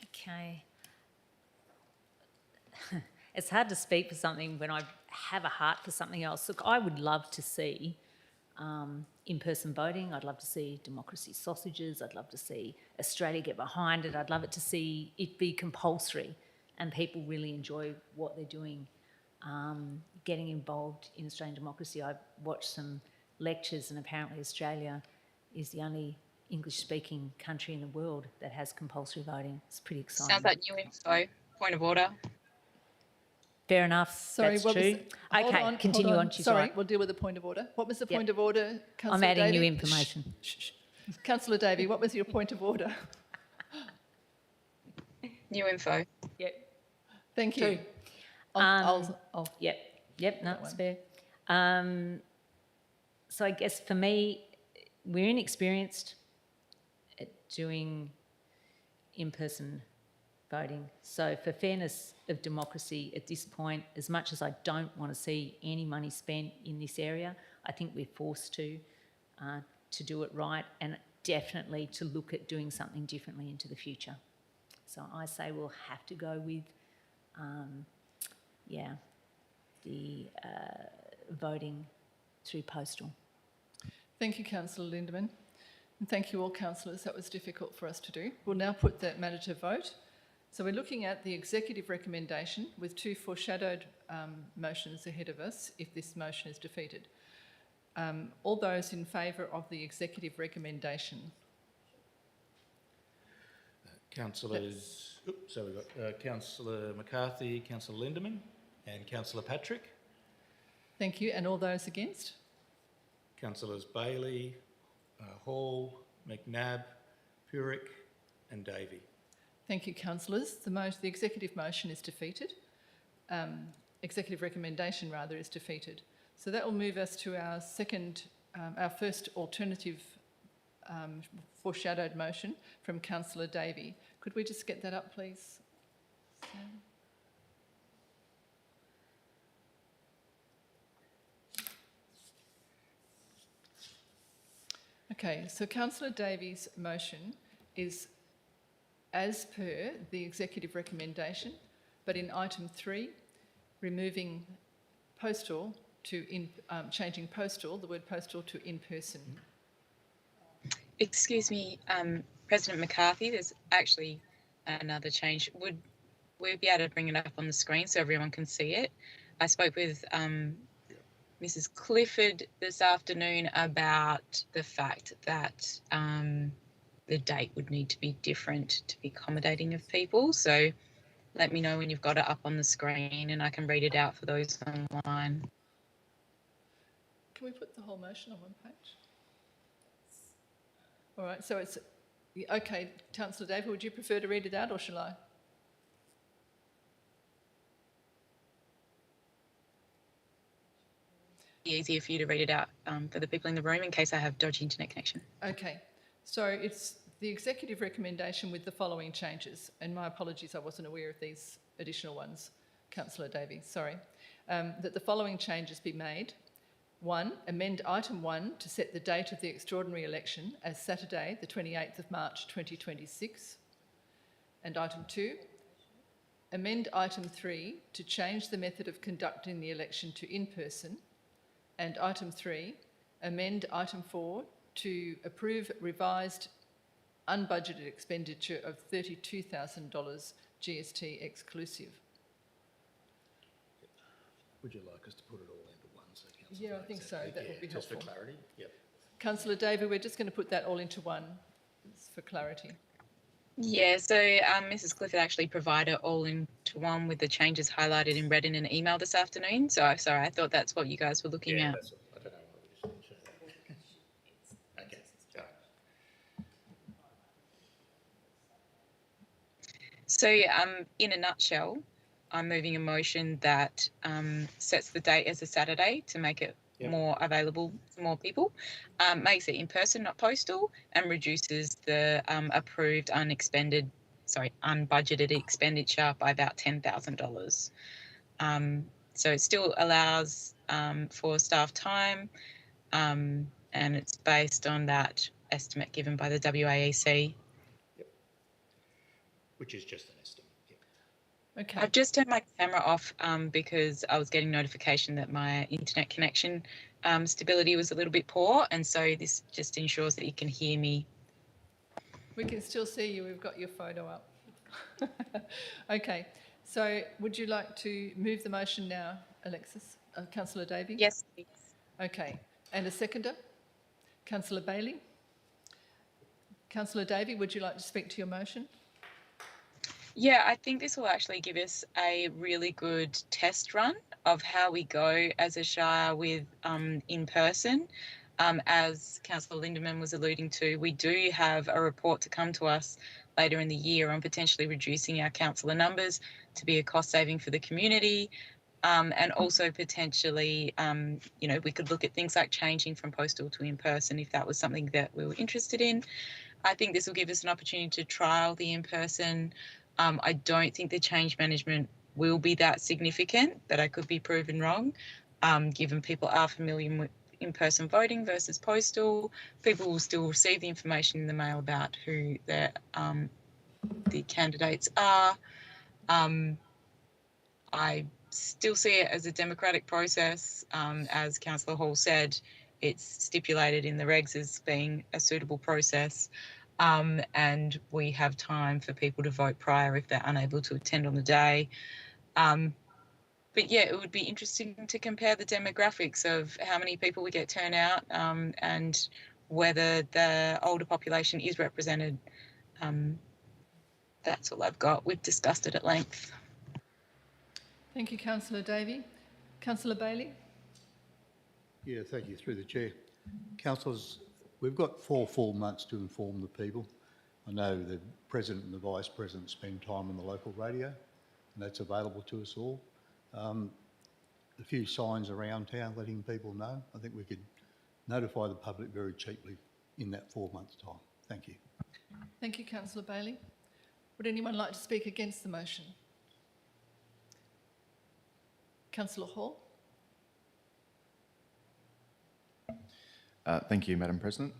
Okay. It's hard to speak for something when I have a heart for something else. Look, I would love to see in-person voting. I'd love to see democracy sausages. I'd love to see Australia get behind it. I'd love it to see it be compulsory and people really enjoy what they're doing, getting involved in Australian democracy. I've watched some lectures, and apparently Australia is the only English-speaking country in the world that has compulsory voting. It's pretty exciting. Sounds like new info. Point of order. Fair enough. Sorry, that's what was true. it? Hold Okay, continue on. She's Sorry, right. we'll deal with the point of order. What was the Yep. point of order, Councillor I'm adding new Davey? information. Shh. Councillor Davey, what was your point of order? New info. Yep. Thank you. True. I'll Yep, no, That it's one. fair. So I guess for me, we're inexperienced at doing in-person voting. So for fairness of democracy at this point, as much as I don't want to see any money spent in this area, I think we're forced to do it right, and definitely to look at doing something differently into the future. So I say we'll have to go with, the voting through postal. Thank you, Councillor Lindeman. And thank you all councillors. That was difficult for us to do. We'll now put that matter to vote. So we're looking at the executive recommendation with 2 foreshadowed motions ahead of us if this motion is defeated. All those in favour of the executive recommendation? Councillors, so we've got Councillor McCarthy, Councillor Lindeman and Councillor Patrick. Thank you. And all those against? Councillors Bailey, Hall, McNabb, Purick and Davey. Thank you, councillors. The executive motion is defeated. Executive recommendation, rather, is defeated. So that will move us to our our first alternative foreshadowed motion from Councillor Davey. Could we just get that up, please, Sam? Okay, so Councillor Davey's motion is as per the executive recommendation, but in item 3, removing postal to changing postal, the word postal to in-person. Excuse me, President McCarthy, there's actually another change. Would we be able to bring it up on the screen so everyone can see it? I spoke with Mrs. Clifford this afternoon about the fact that the date would need to be different to be accommodating of people. So let me know when you've got it up on the screen and I can read it out for those online. Can we put the whole motion on one page? All right, so it's, okay, Councillor Davey, would you prefer to read it out or shall I? easier for you to read it out for the people in the room in case I have dodgy internet connection. Okay, so it's the executive recommendation with the following changes, and my apologies, I wasn't aware of these additional ones, Councillor Davies, sorry, that the following changes be made. 1, amend item 1 to set the date of the extraordinary election as Saturday, the 28th of March 2026. And item 2, amend item 3 to change the method of conducting the election to in-person. And item 3, amend item 4 to approve revised unbudgeted expenditure of $32,000 GST exclusive. Would you like us to put it all into one? So Yeah, I think so. That would be just helpful. for clarity. Yep. Councillor Davey, we're just going to put that all into one for clarity. Yeah, so Mrs. Clifford actually provided it all into one with the changes highlighted in red in an email this afternoon. So sorry, I thought that's what you guys were looking Yeah, at. that's all. I don't know what we just okay. Yeah. So in a nutshell, I'm moving a motion that sets the date as a Saturday to make it more available to more people, makes it in person, not postal, and reduces the approved unbudgeted expenditure by about $10,000. So it still allows for staff time, and it's based on that estimate given by the WAEC. Which is just an estimate. Yep. Okay. I've just turned my camera off because I was getting notification that my internet connection stability was a little bit poor, and so this just ensures that you can hear me. We can still see you. We've got your photo up. Okay. So would you like to move the motion now, Alexis? Councillor Davey? Yes, please. Okay. And a seconder? Councillor Bailey? Councillor Davey, would you like to speak to your motion? Yeah, I think this will actually give us a really good test run of how we go as a Shire with in person. As Councillor Lindeman was alluding to, we do have a report to come to us later in the year on potentially reducing our councillor numbers to be a cost saving for the community. And also potentially, we could look at things like changing from postal to in person if that was something that we were interested in. I think this will give us an opportunity to trial the in person. I don't think the change management will be that significant, but I could be proven wrong, given people are familiar with in-person voting versus postal. People will still receive the information in the mail about who the candidates are. I still see it as a democratic process. As Councillor Hall said, it's stipulated in the regs as being a suitable process. And we have time for people to vote prior if they're unable to attend on the day. But yeah, it would be interesting to compare the demographics of how many people we get turn out and whether the older population is represented. That's all I've got. We've discussed it at length. Thank you, Councillor Davey. Councillor Bailey? Yeah, thank you, through the chair. Councillors, we've got 4 full months to inform the people. I know the President and the Vice President spend time on the local radio, and that's available to us all. A few signs around town letting people know. I think we could notify the public very cheaply in that 4 months' time. Thank you. Thank you, Councillor Bailey. Would anyone like to speak against the motion? Councillor Hall? Thank you, Madam President.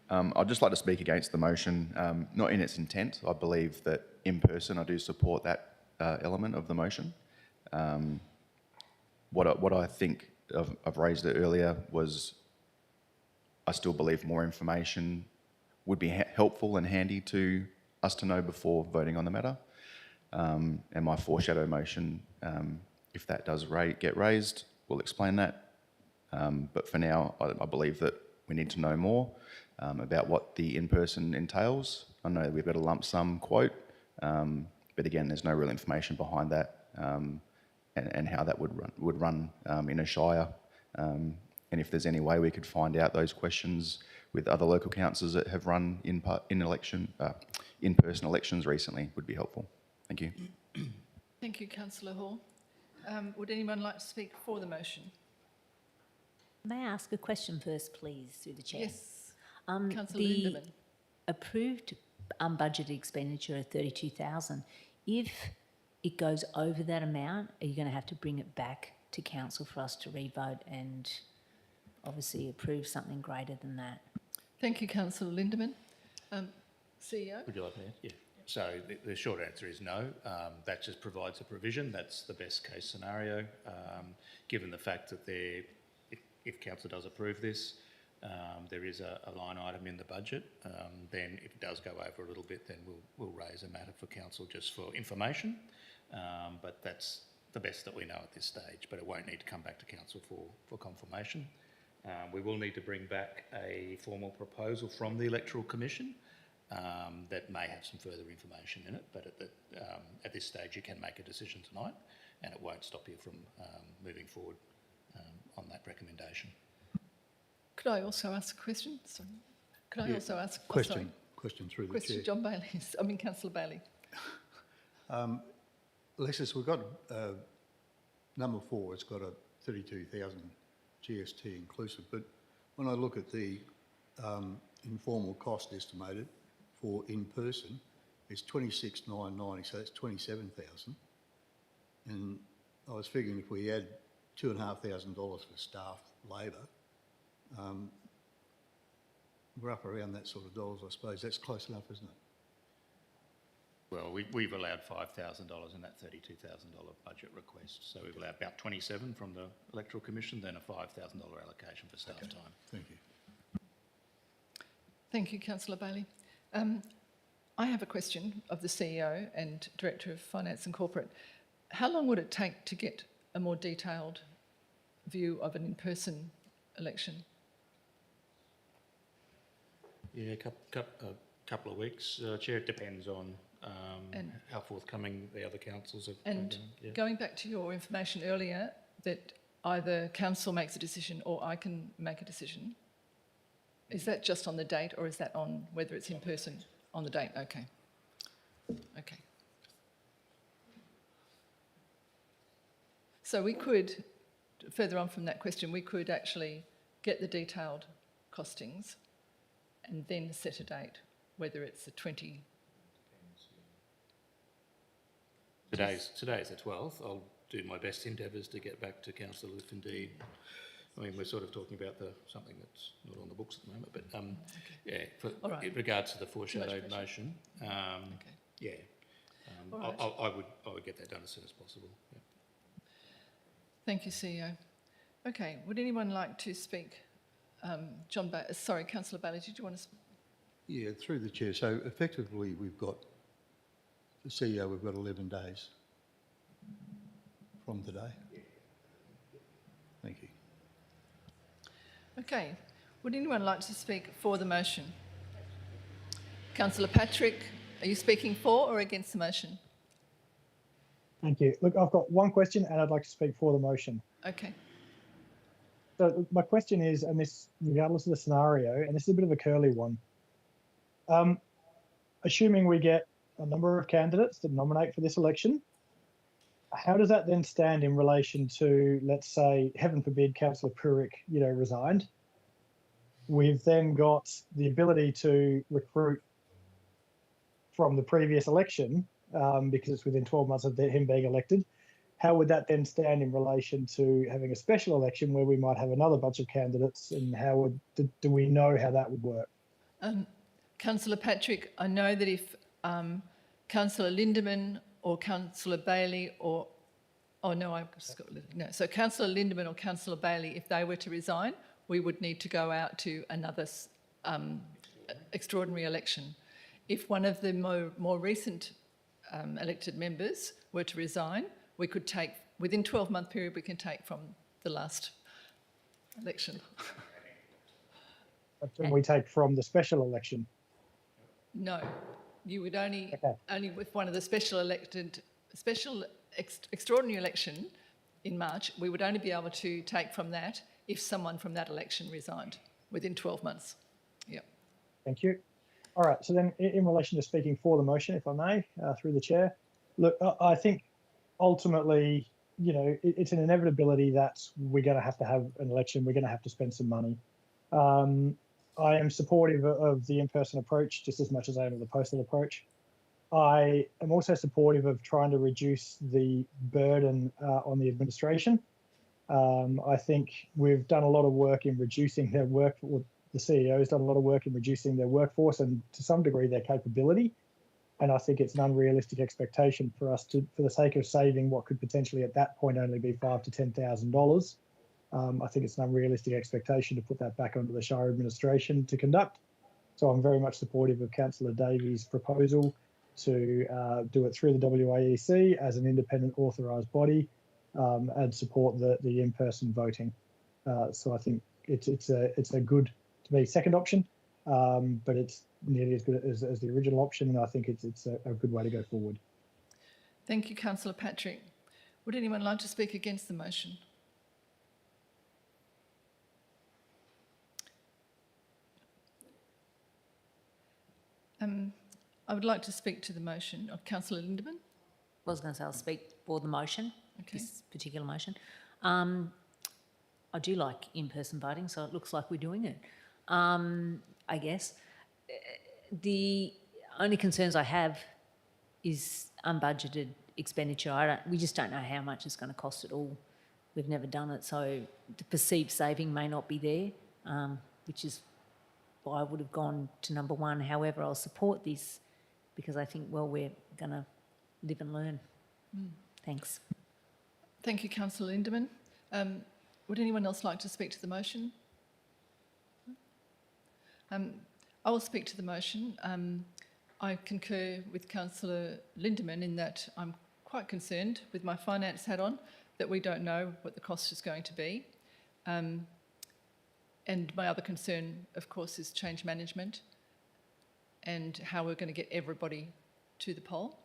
I'd just like to speak against the motion, not in its intent. I believe that in person I do support that element of the motion. What I think I've raised it earlier was I still believe more information would be helpful and handy to us to know before voting on the matter. And my foreshadow motion, if that does get raised, we'll explain that. But for now, I believe that we need to know more about what the in-person entails. I know we've got a lump sum quote, but again, there's no real information behind that and how that would run in a Shire. And if there's any way we could find out those questions with other local councils that have run in-person elections recently would be helpful. Thank you. Thank you, Councillor Hall. Would anyone like to speak for the motion? May I ask a question first, please, through the chair? Yes, Um, Councillor the Lindeman. approved budgeted expenditure of 32,000. If it goes over that amount, are you going to have to bring it back to council for us to revote and obviously approve something greater than that? Thank you, Councillor Lindeman. CEO? Would you like me to? Yeah. So the short answer is no. That just provides a provision. That's the best case scenario. Given the fact that if council does approve this, there is a line item in the budget. Then if it does go over a little bit, then we'll raise a matter for council just for information. But that's the best that we know at this stage. But it won't need to come back to council for confirmation. We will need to bring back a formal proposal from the Electoral Commission that may have some further information in it. But at this stage, you can make a decision tonight, and it won't stop you from moving forward on that recommendation. Could I also ask a question? Sorry. Could I Yeah, also ask Question through the Question, chair. John Bailey. I mean, Councillor Bailey. Alexis, we've got number 4, it's got a 32,000 GST inclusive, but when I look at the informal cost estimated for in-person, it's 26,990, so that's 27,000. And I was figuring if we add $2,500 for staff labour, we're up around that sort of dollars, I suppose. That's close enough, isn't it? Well, we've allowed $5,000 in that $32,000 budget request. So we've allowed about 27 from the Electoral Commission, then a $5,000 allocation for staff time. Thank you. Thank you, Councillor Bailey. I have a question of the CEO and Director of Finance and Corporate. How long would it take to get a more detailed view of an in-person election? Yeah, a couple of weeks, Chair. It depends on And- how forthcoming the other councils have And been. Yeah. going back to your information earlier, that either council makes a decision or I can make a decision, is that just on the date or is that on whether it's in person? On the date, okay. Okay. So we could, further on from that question, we could actually get the detailed costings and then set a date, whether it's the 20. Today's the 12th. I'll do my best endeavours to get back to council if indeed. I mean, we're sort of talking about something that's not on the books at the moment, but yeah, All right. in regards to the foreshadowed pressure. motion, Okay. yeah, All right. I would get that done as soon as possible. Yeah. Thank you, CEO. Okay, would anyone like to speak? Councillor Bailey, did you want to speak? Yeah, through the chair. So effectively, we've got the CEO. We've got 11 days from today. Thank you. Okay, would anyone like to speak for the motion? Councillor Patrick, are you speaking for or against the motion? Thank you. Look, I've got one question and I'd like to speak for the motion. Okay, So my question is, and this regardless of the scenario, and this is a bit of a curly one. Assuming we get a number of candidates to nominate for this election, how does that then stand in relation to, let's say, heaven forbid, Councillor Purick, resigned? We've then got the ability to recruit from the previous election because it's within 12 months of him being elected. How would that then stand in relation to having a special election where we might have another bunch of candidates, and how do we know how that would work? Councillor Patrick, I know that if Councillor Lindeman or Councillor Bailey so Councillor Lindeman or Councillor Bailey, if they were to resign, we would need to go out to another extraordinary election. If one of the more recent elected members were to resign, we could take, within 12-month period, we can take from the last election. But can we take from the special election? No, you would only with one of the extraordinary election in March, we would only be able to take from that if someone from that election resigned within 12 months. Yeah. Thank you. All right, so then in relation to speaking for the motion, if I may, through the chair, look, I think ultimately it's an inevitability that we're going to have an election. We're going to have to spend some money. I am supportive of the in-person approach just as much as I am of the postal approach. I am also supportive of trying to reduce the burden on the administration. I think we've done a lot of work in reducing their work. The CEO has done a lot of work in reducing their workforce and to some degree their capability. And I think it's an unrealistic expectation for us to, for the sake of saving what could potentially at that point only be $5,000 to $10,000. I think it's an unrealistic expectation to put that back onto the Shire administration to conduct. So I'm very much supportive of Councillor Davies' proposal to do it through the WAEC as an independent authorised body and support the in-person voting. So I think it's a good, to me, second option, but it's nearly as good as the original option, and I think it's a good way to go forward. Thank you, Councillor Patrick. Would anyone like to speak against the motion? I would like to speak to the motion of Councillor Lindeman. I was going to say I'll speak for the motion, Okay. this particular motion. I do like in-person voting, so it looks like we're doing it. I guess the only concerns I have is unbudgeted expenditure. We just don't know how much it's going to cost at all. We've never done it, so the perceived saving may not be there, which is why I would have gone to number one. However, I'll support this because I think, well, we're going to live and learn. Thanks. Thank you, Councillor Lindeman. Would anyone else like to speak to the motion? I will speak to the motion. I concur with Councillor Lindeman in that I'm quite concerned with my finance hat on that we don't know what the cost is going to be. And my other concern, of course, is change management and how we're going to get everybody to the poll.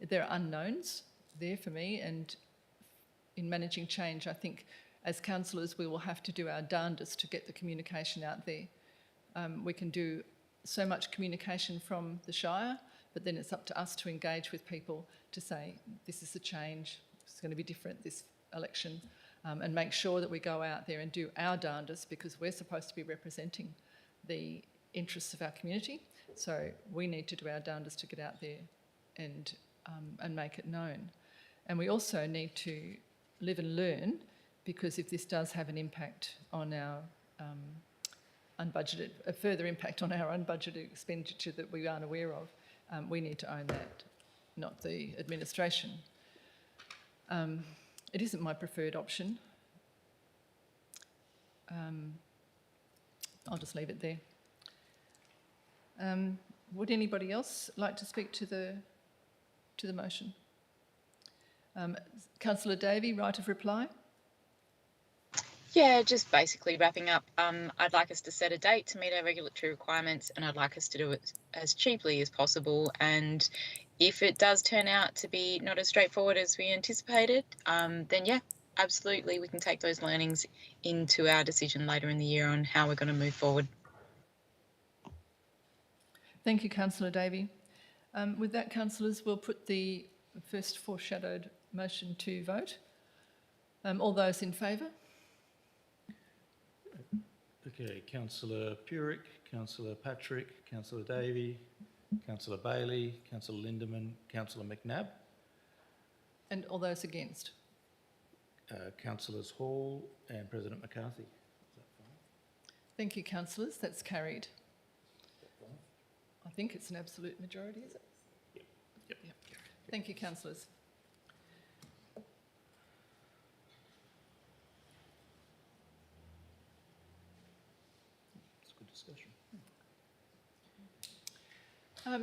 There are unknowns there for me, and in managing change, I think as councillors we will have to do our darndest to get the communication out there. We can do so much communication from the Shire, but then it's up to us to engage with people to say, this is a change, it's going to be different this election, and make sure that we go out there and do our darndest because we're supposed to be representing the interests of our community. So we need to do our darndest to get out there and make it known. And we also need to live and learn, because if this does have an impact on our a further impact on our unbudgeted expenditure that we aren't aware of, we need to own that, not the administration. It isn't my preferred option. I'll just leave it there. Would anybody else like to speak to the motion? Councillor Davey, right of reply? Yeah, just basically wrapping up. I'd like us to set a date to meet our regulatory requirements, and I'd like us to do it as cheaply as possible. And if it does turn out to be not as straightforward as we anticipated, then yeah, absolutely, we can take those learnings into our decision later in the year on how we're going to move forward. Thank you, Councillor Davey. With that, councillors, we'll put the first foreshadowed motion to vote. All those in favour? Okay, Councillor Purick, Councillor Patrick, Councillor Davey, Councillor Bailey, Councillor Lindeman, Councillor McNabb. And all those against? Councillors Hall and President McCarthy. Is that fine? Thank you, councillors. That's carried. I think it's an absolute majority, is it? Yep. Thank you, councillors. It's a good discussion.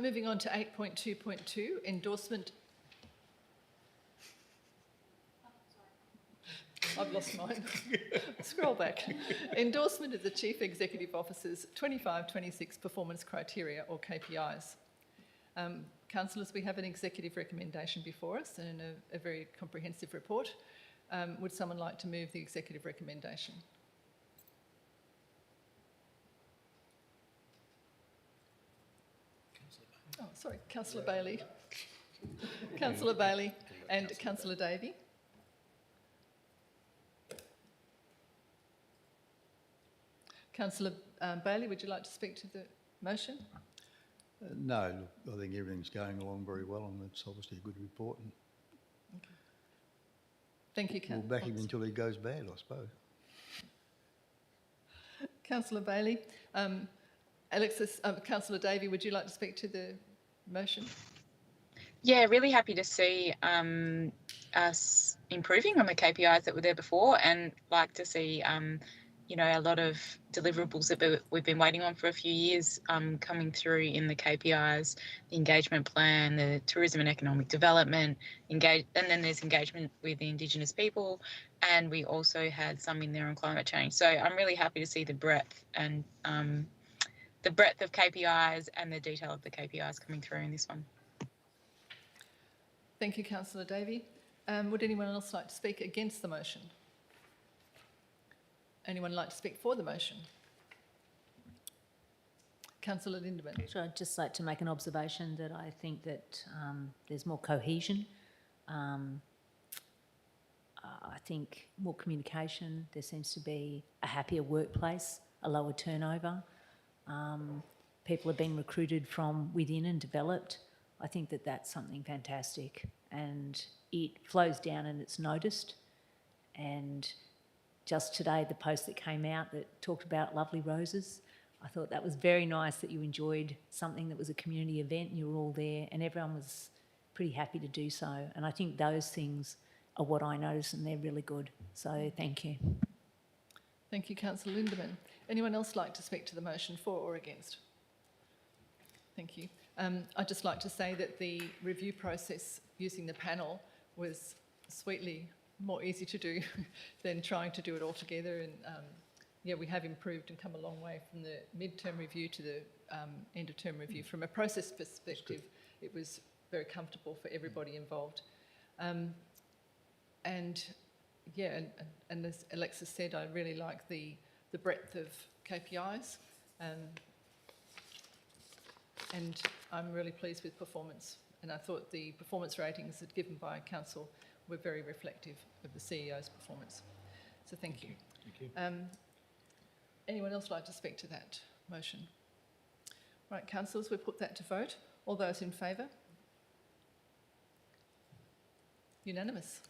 Moving on to 8.2.2, endorsement. I've lost mine. Scroll back. Endorsement of the Chief Executive Officer's 25-26 performance criteria or KPIs. Councillors, we have an executive recommendation before us and a very comprehensive report. Would someone like to move the executive recommendation? Oh, sorry, Councillor Bailey. Councillor Bailey and Councillor Davey. Councillor Bailey, would you like to speak to the motion? No, look, I think everything's going along very well and it's obviously a good report and Thank you, we'll back him until he goes bad, I suppose. Councillor Bailey. Councillor Davey, would you like to speak to the motion? Yeah, really happy to see us improving on the KPIs that were there before, and like to see a lot of deliverables that we've been waiting on for a few years coming through in the KPIs, the engagement plan, the tourism and economic development, and then there's engagement with the Indigenous people, and we also had some in there on climate change. So I'm really happy to see the breadth and the breadth of KPIs and the detail of the KPIs coming through in this one. Thank you, Councillor Davey. Would anyone else like to speak against the motion? Anyone like to speak for the motion? Councillor Lindemann. So I'd just like to make an observation that I think that there's more cohesion. I think more communication. There seems to be a happier workplace, a lower turnover. People have been recruited from within and developed. I think that that's something fantastic, and it flows down and it's noticed. And just today, the post that came out that talked about lovely roses, I thought that was very nice that you enjoyed something that was a community event and you were all there and everyone was pretty happy to do so. And I think those things are what I notice and they're really good. So thank you. Thank you, Councillor Lindemann. Anyone else like to speak to the motion for or against? Thank you. I'd just like to say that the review process using the panel was sweetly more easy to do than trying to do it all together. And yeah, we have improved and come a long way from the mid-term review to the end of term review. From a process perspective, it was very comfortable for everybody involved. And yeah, and as Alexis said, I really like the breadth of KPIs. And I'm really pleased with performance. And I thought the performance ratings that given by Council were very reflective of the CEO's performance. So thank you. Thank you. Anyone else like to speak to that motion? Right, councillors, we'll put that to vote. All those in favour? Unanimous.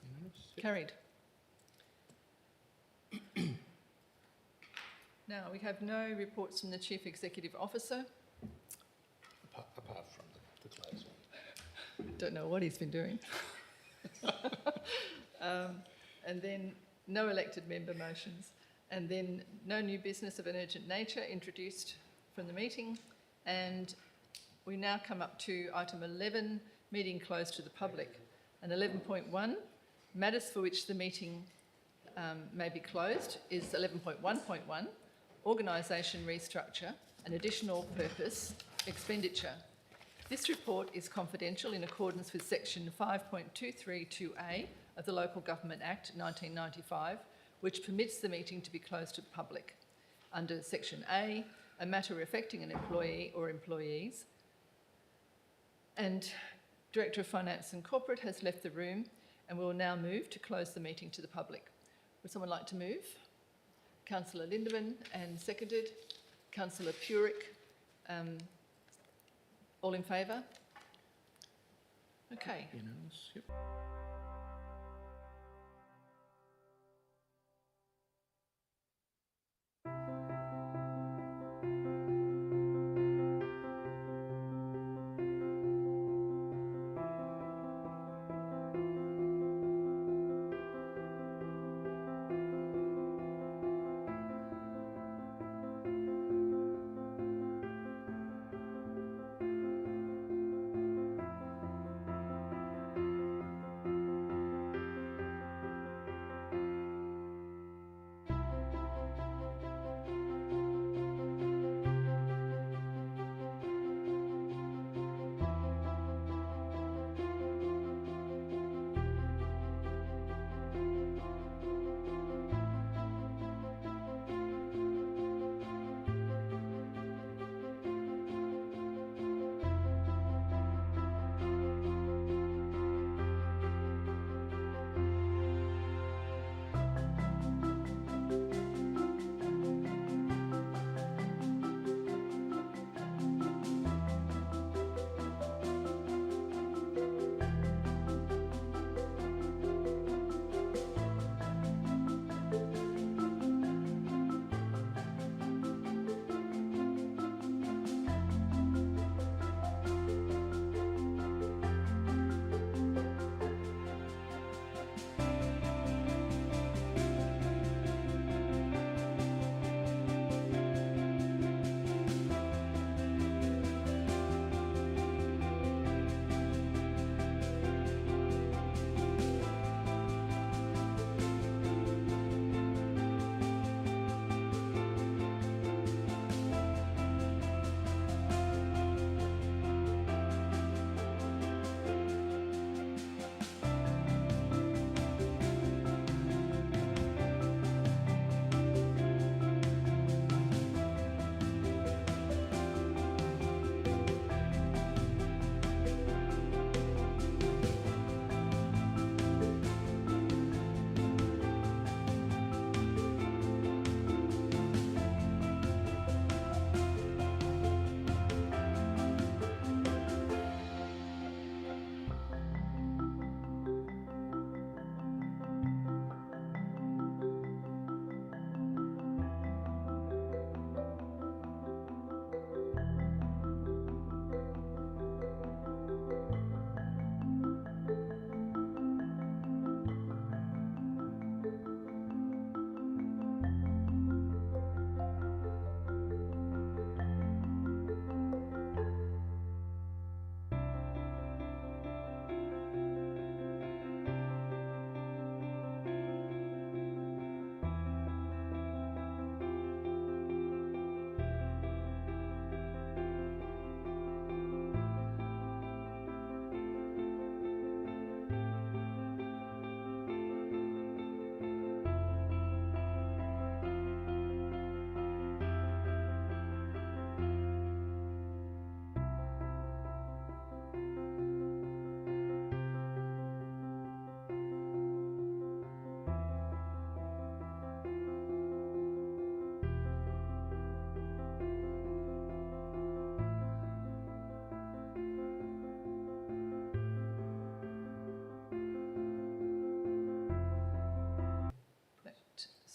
Carried. Now, we have no reports from the Chief Executive Officer. Apart from the closed one. Don't know what he's been doing. And then no elected member motions. And then no new business of an urgent nature introduced from the meeting. And we now come up to item 11, meeting closed to the public. And 11.1, matters for which the meeting may be closed is 11.1.1, organisation restructure, an additional purpose, expenditure. This report is confidential in accordance with section 5.232A of the Local Government Act 1995, which permits the meeting to be closed to the public. Under section A, a matter affecting an employee or employees. And Director of Finance and Corporate has left the room and we will now move to close the meeting to the public. Would someone like to move? Councillor Lindemann, and seconded. Councillor Purick. All in favour? Okay. Unanimous, yep.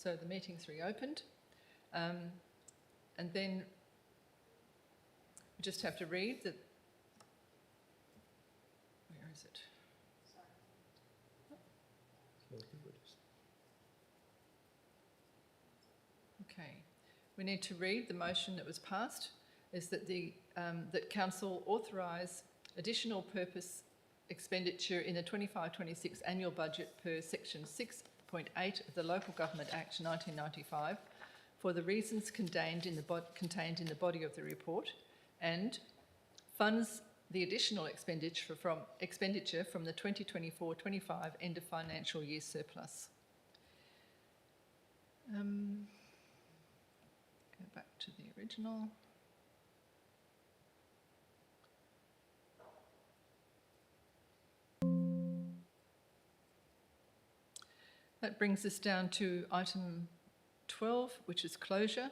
So the meeting's reopened. And then we just have to read that. Where is it? Okay. We need to read the motion that was passed, is that that council authorise additional purpose expenditure in the 25-26 annual budget per section 6.8 of the Local Government Act 1995 for the reasons contained in the body of the report, and funds the additional expenditure from the 2024-25 end of financial year surplus. Go back to the original. That brings us down to item 12, which is closure.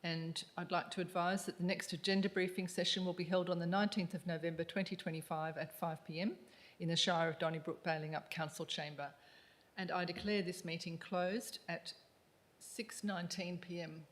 And I'd like to advise that the next agenda briefing session will be held on the 19th of November 2025 at 5 p.m. in the Shire of Donnybrook Baling Up Council Chamber. And I declare this meeting closed at 6:19 p.m.